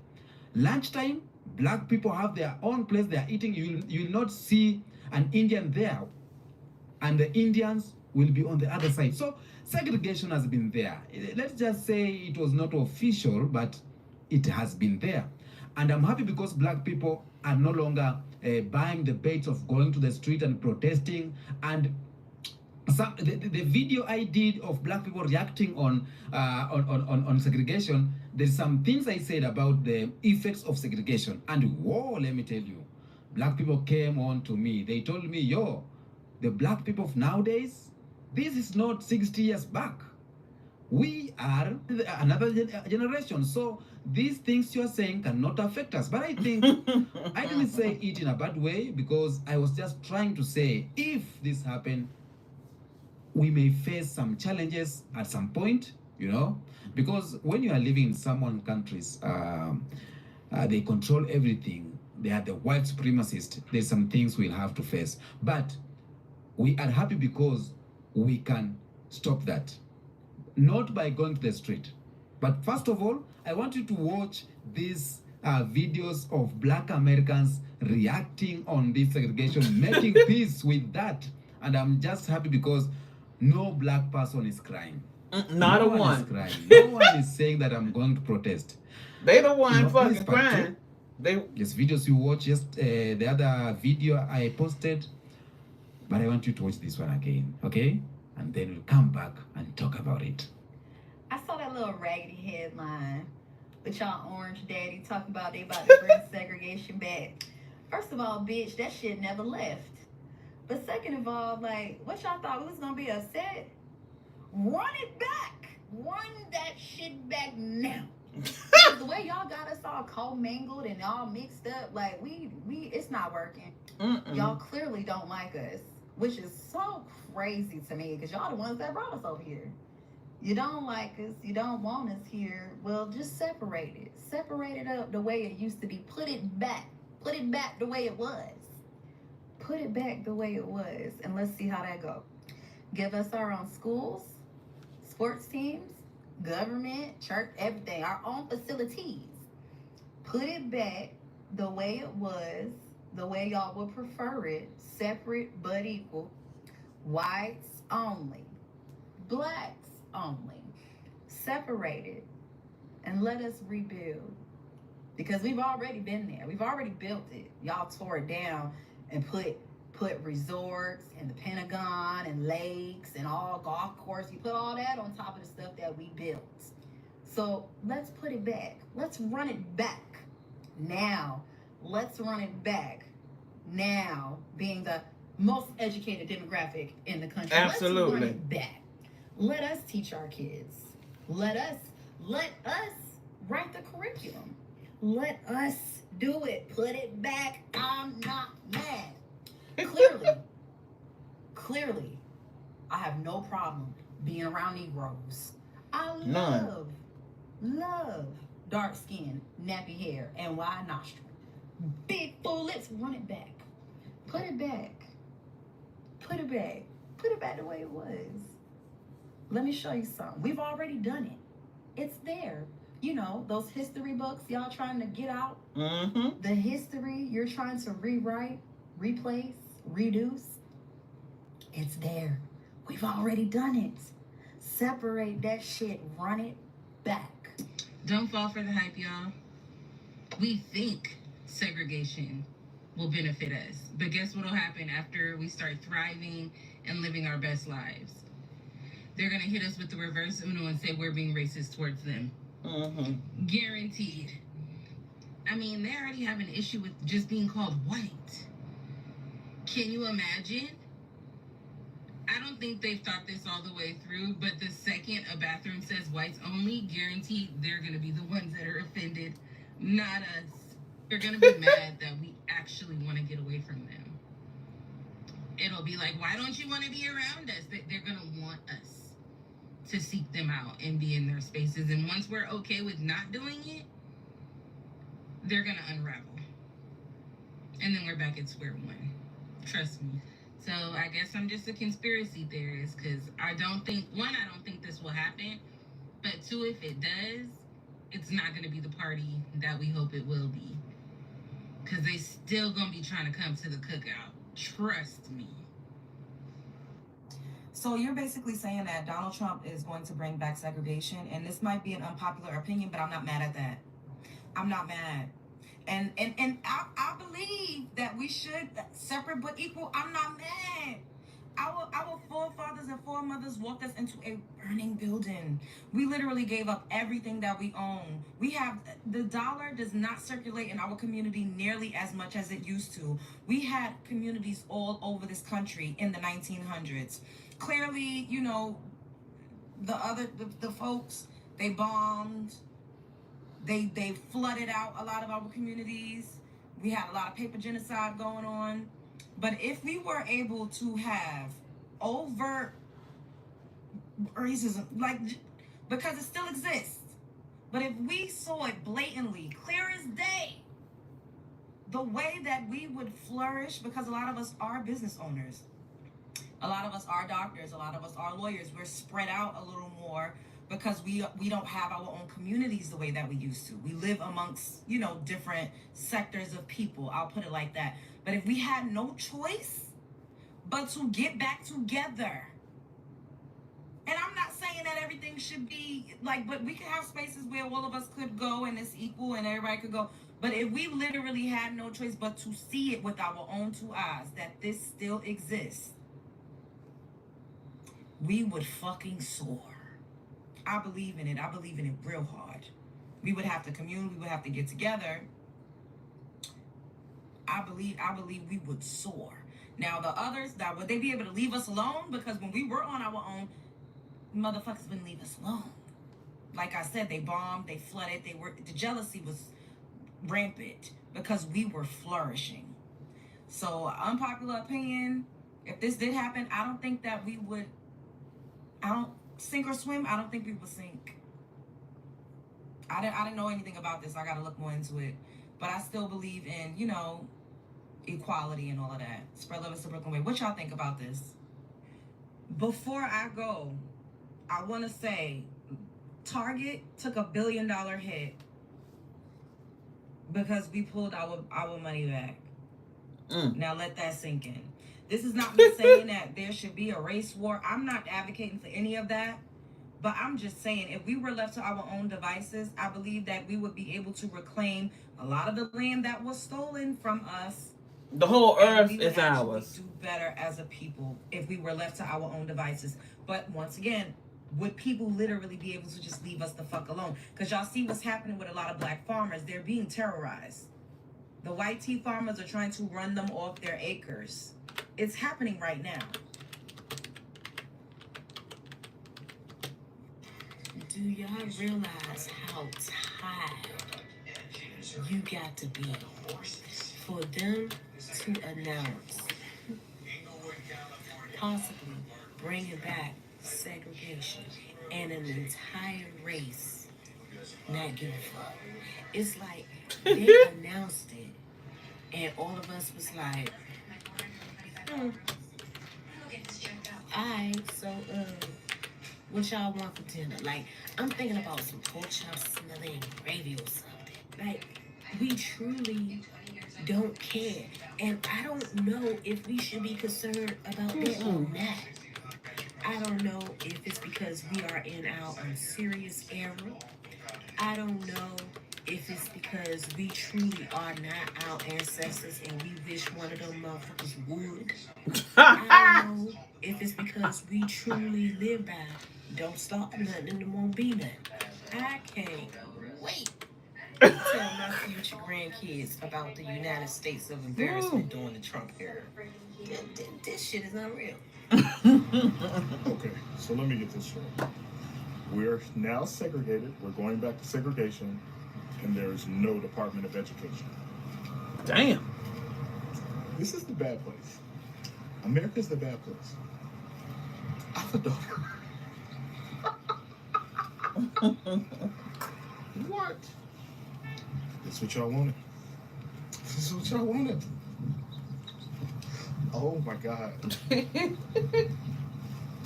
Lunchtime, Black people have their own place they are eating. You will not see an Indian there, and the Indians will be on the other side. So segregation has been there. Let's just say it was not official, but it has been there. And I'm happy because Black people are no longer buying the baits of going to the street and protesting. And the video I did of Black people reacting on segregation, there's some things I said about the effects of segregation. And whoa, let me tell you, Black people came on to me. They told me, yo, the Black people of nowadays, this is not 60 years back. We are another generation. So these things you're saying cannot affect us. But I think I didn't say it in a bad way, because I was just trying to say, if this happened, we may face some challenges at some point, because when you are living in someone's countries, they control everything. They are the white supremacists. There's some things we'll have to face. But we are happy because we can stop that. Not by going to the street. But first of all, I want you to watch these videos of Black Americans reacting on this segregation, making peace with that. And I'm just happy because no Black person is crying. Not no a one. Is crying. No one is saying that I'm going to protest. They the one fucking crying. Yes, videos you watch, just the other video I posted. But I want you to watch this one again, okay? And then we'll come back and talk about it. I saw that little raggedy headline with y'all orange daddy talking about they about to bring segregation back. First of all, bitch, that shit never left. But second of all, what y'all thought we was gonna be upset? Run it back. Run that shit back now. Because the way y'all got us all commingled and all mixed up, we it's not working. Y'all clearly don't like us, which is so crazy to me, because y'all the ones that brought us over here. You don't like us, you don't want us here. Well, just separate it. Separate it up the way it used to be. Put it back. Put it back the way it was. Put it back the way it was, and let's see how that go. Give us our own schools, sports teams, government, church, everything, our own facilities. Put it back the way it was, the way y'all would prefer it, separate but equal. Whites only, Blacks only, separated, and let us rebuild. Because we've already been there. We've already built it. Y'all tore it down and put put resorts and the Pentagon and lakes and all golf course. You put all that on top of the stuff that we built. So let's put it back. Let's run it back. Now, let's run it back. Now, being the most educated demographic in the country. Absolutely. Let's run it back. Let us teach our kids. Let us write the curriculum. Let us do it. Put it back. I'm not mad. Clearly, I have no problem being around Negroes. I love dark skin, nappy hair, and wide nostril. Big full lips. Run it back. Put it back. Put it back. Put it back the way it was. Let me show you something. We've already done it. It's there. You know, those history books y'all trying to get out. Mm-hmm. The history you're trying to rewrite, replace, reduce. It's there. We've already done it. Separate that shit. Run it back. Don't fall for the hype, y'all. We think segregation will benefit us. But guess what will happen after we start thriving and living our best lives? They're going to hit us with the reverse Uno and say we're being racist towards them. Mm-hmm. Guaranteed. I mean, they already have an issue with just being called white. Can you imagine? I don't think they've thought this all the way through, but the second a bathroom says whites only, guaranteed they're going to be the ones that are offended, not us. They're going to be mad that we actually want to get away from them. It'll be like, why don't you want to be around us? They're going to want us to seek them out and be in their spaces. And once we're okay with not doing it, they're going to unravel. And then we're back at square one. Trust me. So I guess I'm just a conspiracy theorist because I don't think this will happen. But two, if it does, it's not going to be the party that we hope it will be. Because they still going to be trying to come to the cookout. Trust me. So you're basically saying that Donald Trump is going to bring back segregation, and this might be an unpopular opinion, but I'm not mad at that. I'm not mad. And I believe that we should separate but equal. I'm not mad. Our forefathers and foremothers walked us into a burning building. We literally gave up everything that we own. The dollar does not circulate in our community nearly as much as it used to. We had communities all over this country in the 1900s. Clearly, you know, the folks, they bombed. They flooded out a lot of our communities. We had a lot of paper genocide going on. But if we were able to have overt racism, because it still exists, but if we saw it blatantly, clear as day, the way that we would flourish, because a lot of us are business owners, a lot of us are doctors, a lot of us are lawyers, we're spread out a little more because we don't have our own communities the way that we used to. We live amongst, you know, different sectors of people, I'll put it like that. But if we had no choice but to get back together, and I'm not saying that everything should be but we could have spaces where all of us could go and it's equal and everybody could go. But if we literally had no choice but to see it with our own two eyes, that this still exists, we would fucking soar. I believe in it. I believe in it real hard. We would have to commune. We would have to get together. I believe we would soar. Now the others, that would they be able to leave us alone? Because when we were on our own, motherfuckers wouldn't leave us alone. Like I said, they bombed, they flooded, the jealousy was rampant because we were flourishing. So unpopular opinion, if this did happen, I don't think that we would, sink or swim, I don't think we would sink. I didn't know anything about this. I got to look more into it. But I still believe in, you know, equality and all of that. Spread love, it's the Brooklyn way. What y'all think about this? Before I go, I want to say Target took $1 billion hit because we pulled our money back. Now let that sink in. This is not me saying that there should be a race war. I'm not advocating for any of that. But I'm just saying, if we were left to our own devices, I believe that we would be able to reclaim a lot of the land that was stolen from us The whole And earth we would is actually ours. do better as a people if we were left to our own devices. But once again, would people literally be able to just leave us the fuck alone? Because y'all see what's happening with a lot of black farmers. They're being terrorized. The white tea farmers are trying to run them off their acres. It's happening right now. Do y'all realize how tired you got to be for them to announce possibly bringing back segregation and an entire race not giving a fuck? It's like they announced it and all of us was like, hmm, alright, so what y'all want for dinner? Like, I'm thinking about some pork chops smelling gravy or something. Like, we truly don't care. And I don't know if we should be concerned about that or not. I don't know if it's because we are in our unserious era. I don't know if it's because we truly are not our ancestors and we wish one of them motherfuckers would. I don't know if it's because we truly live by don't start nothing and there won't be nothing. I can't wait to tell my future grandkids about the United States of embarrassment during the Trump era. This shit is unreal. Okay, so let me get this straight. We're now segregated. We're going back to segregation, and there is no Department of Education. Damn. This is the bad place. America's the bad place. I don't What? This is what y'all wanted. This is what y'all wanted. Oh my God.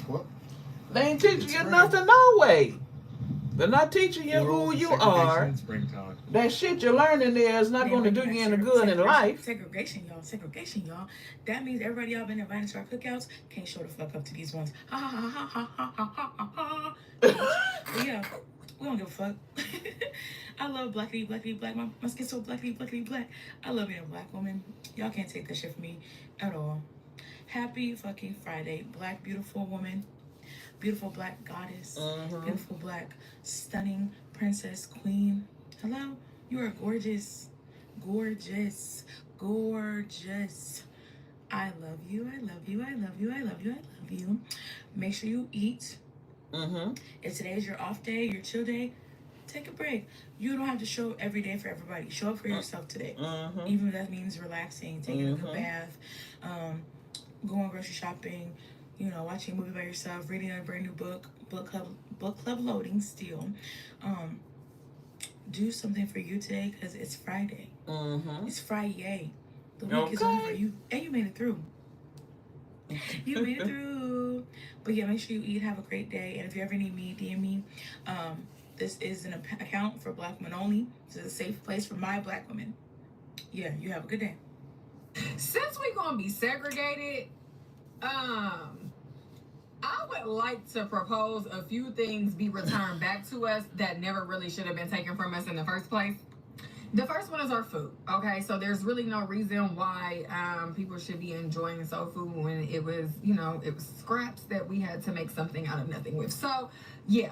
What? They ain't teaching It's you right. nothing, no way. They're not teaching you Oral who you segregation are. in springtime. That shit you're learning there is not going to do you any good in life. Segregation, y'all. Segregation, y'all. That means everybody y'all been invited to our cookouts can't show the fuck up to these ones. Ha ha ha ha ha ha ha ha ha. But yeah, we don't give a fuck. I love blackity, blackity, black. My skin's so blackity, blackity, black. I love being a black woman. Y'all can't take that shit from me at all. Happy fucking Friday, black beautiful woman. Beautiful black goddess, beautiful black stunning princess queen. Hello, you are gorgeous, gorgeous, gorgeous. I love you. I love you. I love you. I love you. I love you. Make sure you eat. If today is your off day, your chill day, take a break. You don't have to show up every day for everybody. Show up for yourself today. Even if that means relaxing, taking a good bath, going grocery shopping, you know, watching a movie by yourself, reading a brand new book club loading still. Do something for you today because it's Friday. It's Friday. The week is over. You made it through. You made it through. But yeah, make sure you eat. Have a great day. And if you ever need me, DM me. This is an account for black women only. This is a safe place for my black women. Yeah, you have a good day. Since we're gonna be segregated, I would like to propose a few things be returned back to us that never really should have been taken from us in the first place. The first one is our food. Okay, so there's really no reason why people should be enjoying soul food when it was, you know, it was scraps that we had to make something out of nothing with. So yeah,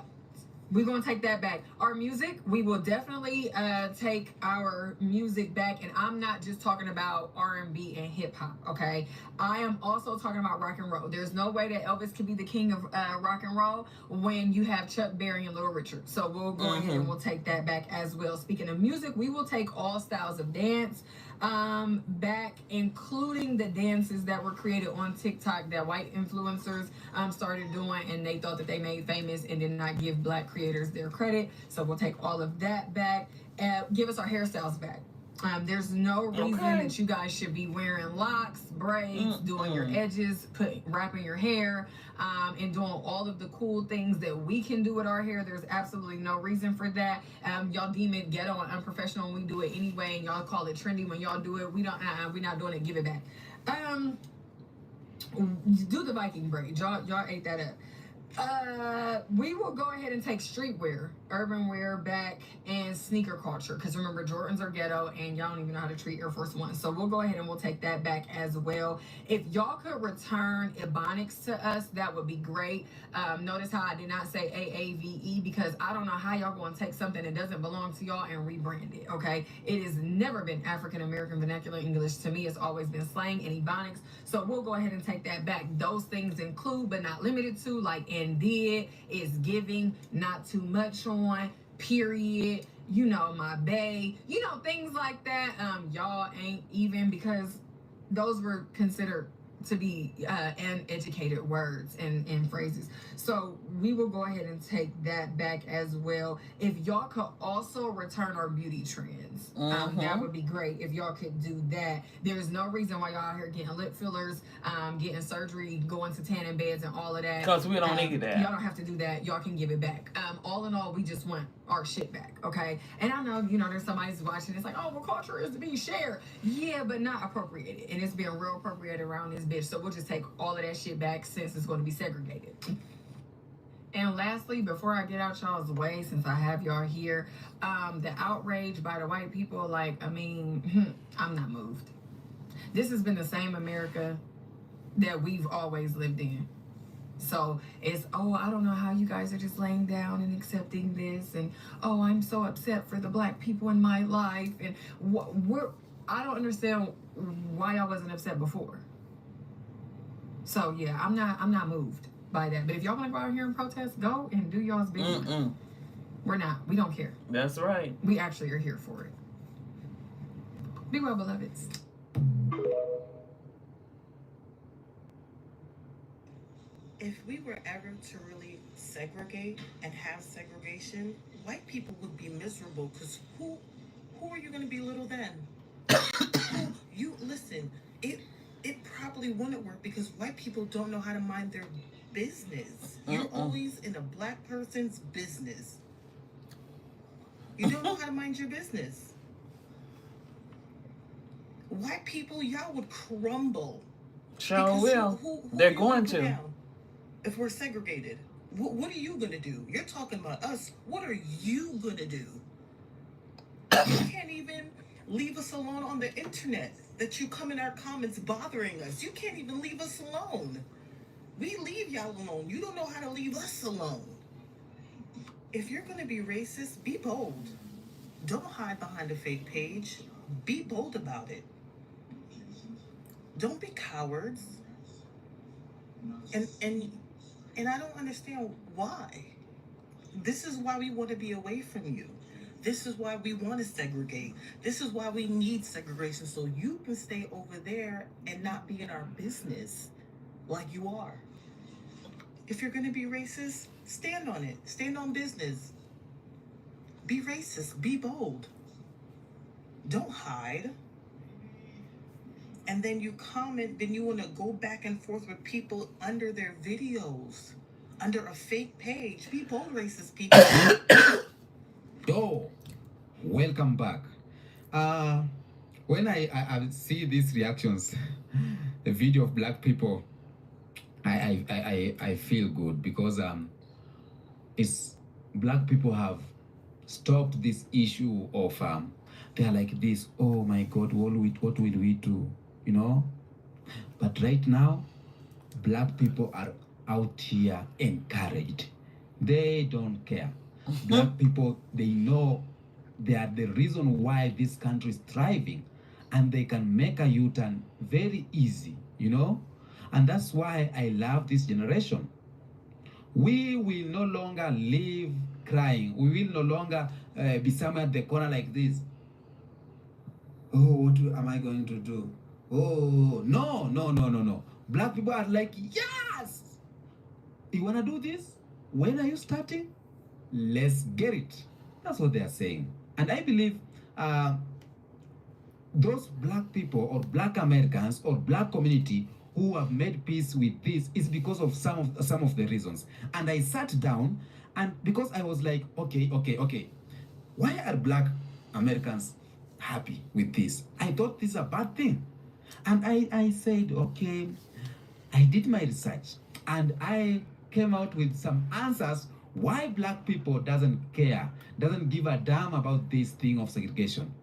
we're gonna take that back. Our music, we will definitely take our music back, and I'm not just talking about R&B and hip hop. Okay, I am also talking about rock and roll. There's no way that Elvis can be the king of rock and roll when you have Chuck Berry and Little Richard. So we'll go ahead and we'll take that back as well. Speaking of music, we will take all styles of dance back, including the dances that were created on TikTok that white influencers started doing, and they thought that they made famous and did not give black creators their credit. So we'll take all of that back. Give us our hairstyles back. There's no reason that you guys should be wearing locks, braids, doing your edges, wrapping your hair, and doing all of the cool things that we can do with our hair. There's absolutely no reason for that. Y'all deem it ghetto and unprofessional when we do it anyway, and y'all call it trendy when y'all do it. We don't. We're not doing it. Give it back. Do the Viking braid. Y'all ate that up. We will go ahead and take streetwear, urban wear back, and sneaker culture. Because remember, Jordans are ghetto, and y'all don't even know how to treat Air Force One. So we'll go ahead and we'll take that back as well. If y'all could return Ebonics to us, that would be great. Notice how I did not say AAVE, because I don't know how y'all going to take something that doesn't belong to y'all and rebrand it. Okay, it has never been African American vernacular English to me. It's always been slang and Ebonics. So we'll go ahead and take that back. Those things include, but not limited to, like Indeed, is giving, not too much on, period, you know, my bae, you know, things like that. Y'all ain't even, because those were considered to be uneducated words and phrases. So we will go ahead and take that back as well. If y'all could also return our beauty trends, that would be great. If y'all could do that, there's no reason why y'all out here getting lip fillers, getting surgery, going to tanning beds and all of that. Because we don't need that. Y'all don't have to do that. Y'all can give it back. All in all, we just want our shit back, okay? And I know, you know, there's somebody's watching. It's like, oh, well, culture is to be shared. Yeah, but not appropriated. And it's being real appropriated around this bitch. So we'll just take all of that shit back since it's going to be segregated. And lastly, before I get out y'all's way, since I have y'all here, the outrage by the white people, like, I mean, I'm not moved. This has been the same America that we've always lived in. So it's, oh, I don't know how you guys are just laying down and accepting this, and oh, I'm so upset for the black people in my life, and I don't understand why I wasn't upset before. So yeah, I'm not moved by that. But if y'all want to go out here and protest, go and do y'all's big one. We don't care. That's right. We actually are here for it. Be well, beloveds. If we were ever to really segregate and have segregation, white people would be miserable, because who are you going to belittle then? You listen, it probably wouldn't work, because white people don't know how to mind their business. You're always in a black person's business. You don't know how to mind your business. White people, y'all would crumble. Sure will. Who They're going to. Down? If we're segregated, what are you going to do? You're talking about us. What are you going to do? You can't even leave us alone on the internet, that you come in our comments bothering us. You can't even leave us alone. We leave y'all alone. You don't know how to leave us alone. If you're going to be racist, be bold. Don't hide behind a fake page. Be bold about it. Don't be cowards. And I don't understand why. This is why we want to be away from you. This is why we want to segregate. This is why we need segregation, so you can stay over there and not be in our business like you are. If you're going to be racist, stand on it. Stand on business. Be racist. Be bold. Don't hide. And then you comment, then you want to go back and forth with people under their videos, under a fake page. Be bold, racist people. Yo, welcome back. When I see these reactions, the video of black people, I feel good, because it's black people have stopped this issue of they're like this, oh my God, what will we do? You know? But right now, black people are out here encouraged. They don't care. Black people, they know they are the reason why this country is thriving, and they can make a U-turn very easy, you know? And that's why I love this generation. We will no longer live crying. We will no longer be somewhere at the corner like this. Oh, what am I going to do? Oh, no. Black people are like, yes! You want to do this? When are you starting? Let's get it. That's what they are saying. And I believe those black people, or black Americans, or black community who have made peace with this is because of some of the reasons. And I sat down, and because I was like, okay. Why are black Americans happy with this? I thought this is a bad thing. And I said, okay, I did my research, and I came out with some answers why black people doesn't care, doesn't give a damn about this thing of segregation.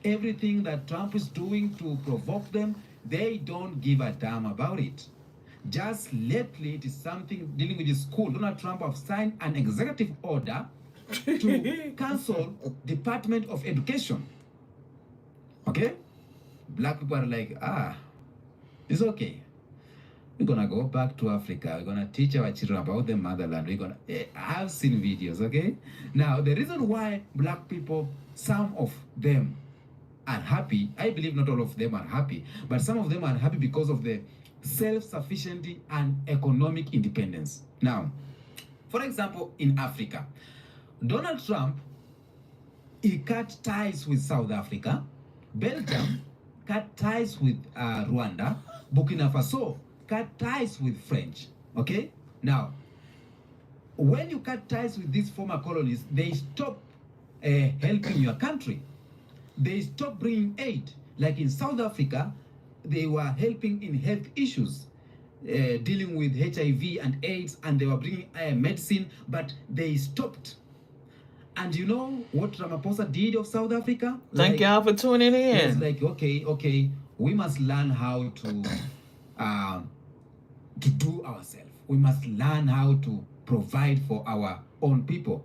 Everything that Trump is doing to provoke them, they don't give a damn about it. Just lately, it is something dealing with the school. Donald Trump have signed an executive order to cancel Department of Education. Okay? Black people are like, it's okay. We're gonna go back to Africa. We're gonna teach our children about the motherland. I've seen videos, okay? Now, the reason why black people, some of them are happy, I believe not all of them are happy, but some of them are happy because of the self-sufficiency and economic independence. Now, for example, in Africa, Donald Trump, he cut ties with South Africa, Belgium cut ties with Rwanda, Burkina Faso cut ties with French, okay? Now, when you cut ties with these former colonies, they stop helping your country. They stop bringing aid. Like in South Africa, they were helping in health issues, dealing with HIV and AIDS, and they were bringing medicine, but they stopped. And you know what Ramaphosa did of South Africa? Thank y'all for tuning in. It's like, okay, we must learn how to do ourselves. We must learn how to provide for our own people.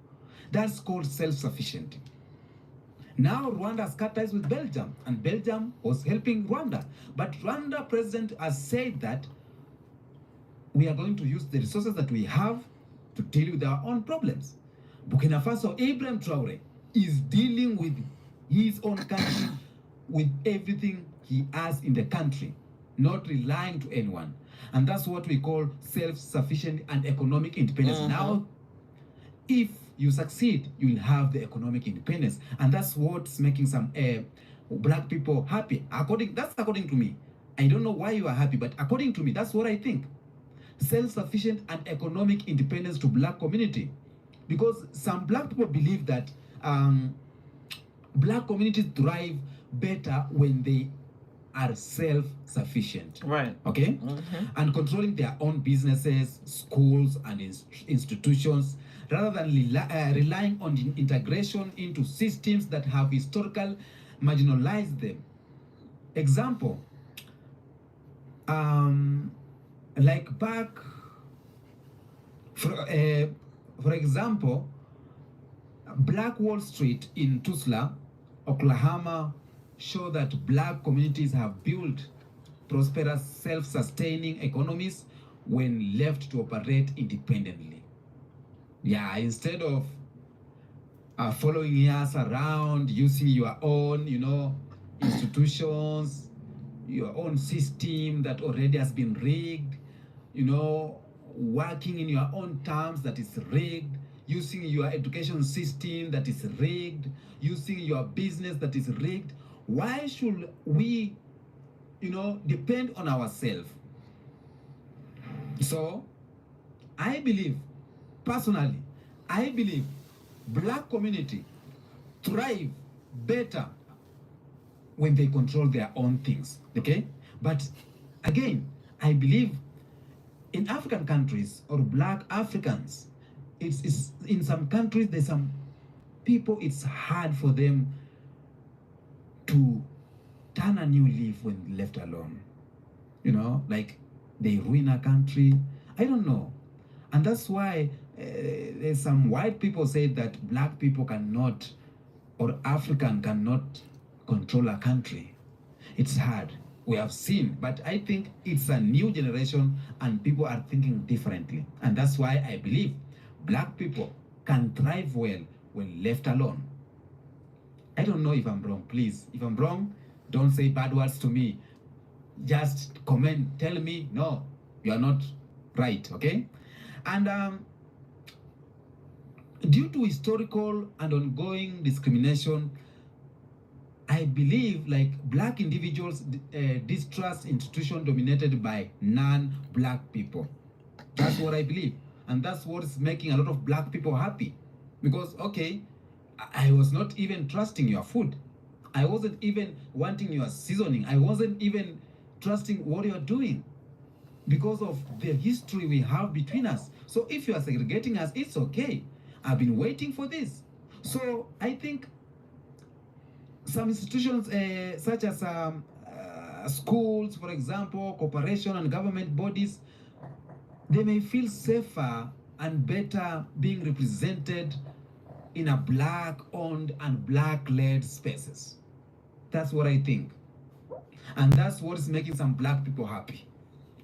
That's called self-sufficient. Now Rwanda has cut ties with Belgium, and Belgium was helping Rwanda. But Rwanda president has said that we are going to use the resources that we have to deal with our own problems. Burkina Faso, Ibrahim Traore, is dealing with his own country with everything he has in the country, not relying to anyone. And that's what we call self-sufficient and economic independence. Now, if you succeed, you will have the economic independence. And that's what's making some black people happy. That's according to me. I don't know why you are happy, but according to me, that's what I think. Self-sufficient and economic independence to black community. Because some black people believe that black communities thrive better when they are self-sufficient. Right. Okay? And controlling their own businesses, schools, and institutions, rather than relying on the integration into systems that have historically marginalized them. Example, like back, for example, Black Wall Street in Tulsa, Oklahoma, show that black communities have built prosperous, self-sustaining economies when left to operate independently. Yeah, instead of following us around, using your own, institutions, your own system that already has been rigged, working in your own terms that is rigged, using your education system that is rigged, using your business that is rigged. Why should we, depend on ourselves? So, personally, I believe black community thrive better when they control their own things, okay? But again, I believe in African countries or black Africans, it's in some countries, there's some people, it's hard for them to turn a new leaf when left alone. Like they ruin a country. I don't know. And that's why there's some white people say that black people cannot, or African cannot control a country. It's hard. We have seen, but I think it's a new generation and people are thinking differently. And that's why I believe black people can thrive well when left alone. I don't know if I'm wrong. Please, if I'm wrong, don't say bad words to me. Just comment, tell me, no, you are not right, okay? And due to historical and ongoing discrimination, I believe like black individuals distrust institutions dominated by non-black people. That's what I believe. And that's what's making a lot of black people happy. Because, okay, I was not even trusting your food. I wasn't even wanting your seasoning. I wasn't even trusting what you're doing because of the history we have between us. So if you are segregating us, it's okay. I've been waiting for this. So I think some institutions, such as schools, for example, corporation and government bodies, they may feel safer and better being represented in a black-owned and black-led spaces. That's what I think. And that's what is making some black people happy.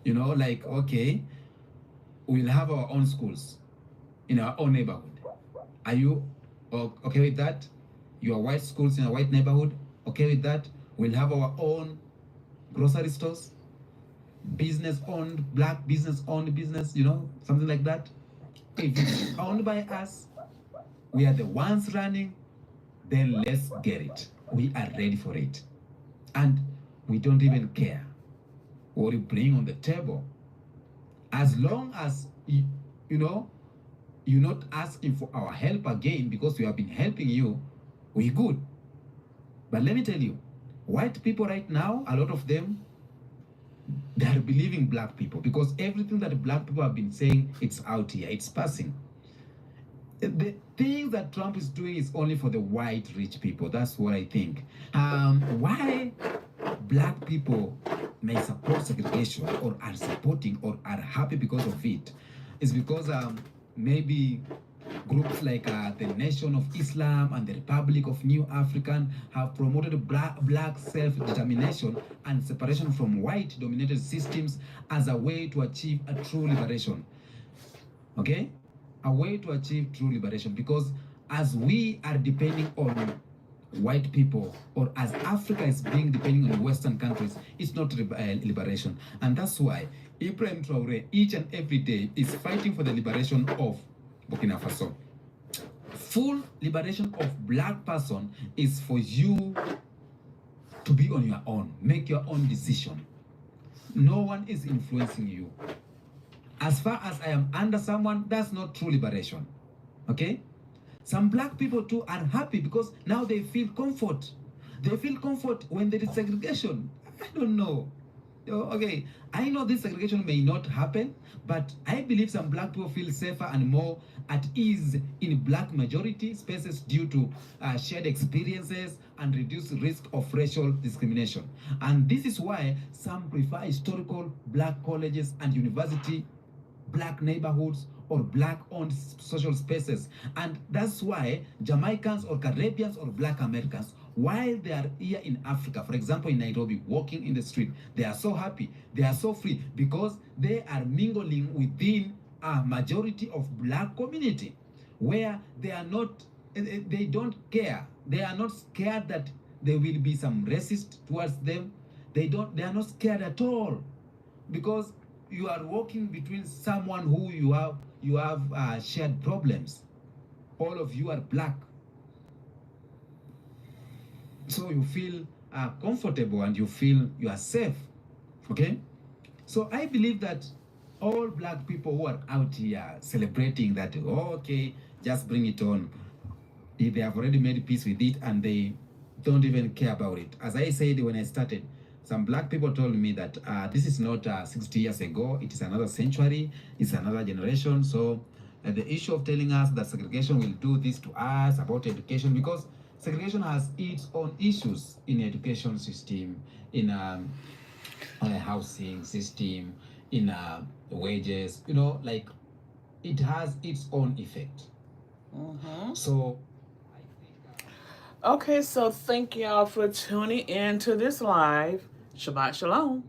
You know, like, okay, we'll have our own schools in our own neighborhood. Are you okay with that? Your white schools in a white neighborhood, okay with that? We'll have our own grocery stores, business owned, black business owned business, you know, something like that. If it's owned by us, we are the ones running, then let's get it. We are ready for it. And we don't even care what you bring on the table. As long as, you know, you're not asking for our help again because we have been helping you, we're good. But let me tell you, white people right now, a lot of them, they are believing black people because everything that black people have been saying, it's out here, it's passing. The thing that Trump is doing is only for the white rich people. That's what I think. Why black people may support segregation or are supporting or are happy because of it is because maybe groups like the Nation of Islam and the Republic of New African have promoted black self-determination and separation from white-dominated systems as a way to achieve a true liberation. Okay? A way to achieve true liberation, because as we are depending on white people, or as Africa is being depending on Western countries, it's not liberation. And that's why Ibrahim Traore each and every day is fighting for the liberation of Burkina Faso. Full liberation of black person is for you to be on your own, make your own decision. No one is influencing you. As far as I am under someone, that's not true liberation. Okay? Some black people too are happy because now they feel comfort. They feel comfort when there is segregation. I don't know. Okay, I know this segregation may not happen, but I believe some black people feel safer and more at ease in black majority spaces due to shared experiences and reduced risk of racial discrimination. And this is why some prefer historical black colleges and university, black neighborhoods, or black-owned social spaces. And that's why Jamaicans or Caribbeans or black Americans, while they are here in Africa, for example in Nairobi, walking in the street, they are so happy, they are so free, because they are mingling within a majority of black community, where they are not, they don't care, they are not scared that there will be some racist towards them. They are not scared at all, because you are walking between someone who you have shared problems. All of you are black, so you feel comfortable and you feel you are safe. Okay, so I believe that all black people who are out here celebrating that, oh, okay, just bring it on, they have already made peace with it and they don't even care about it. As I said when I started, some black people told me that this is not 60 years ago, it is another century, it's another generation. So the issue of telling us that segregation will do this to us about education, because segregation has its own issues in education system, in a housing system, in wages, you know, like it has its own effect. So Okay, so thank y'all for tuning in to this live. Shabbat Shalom.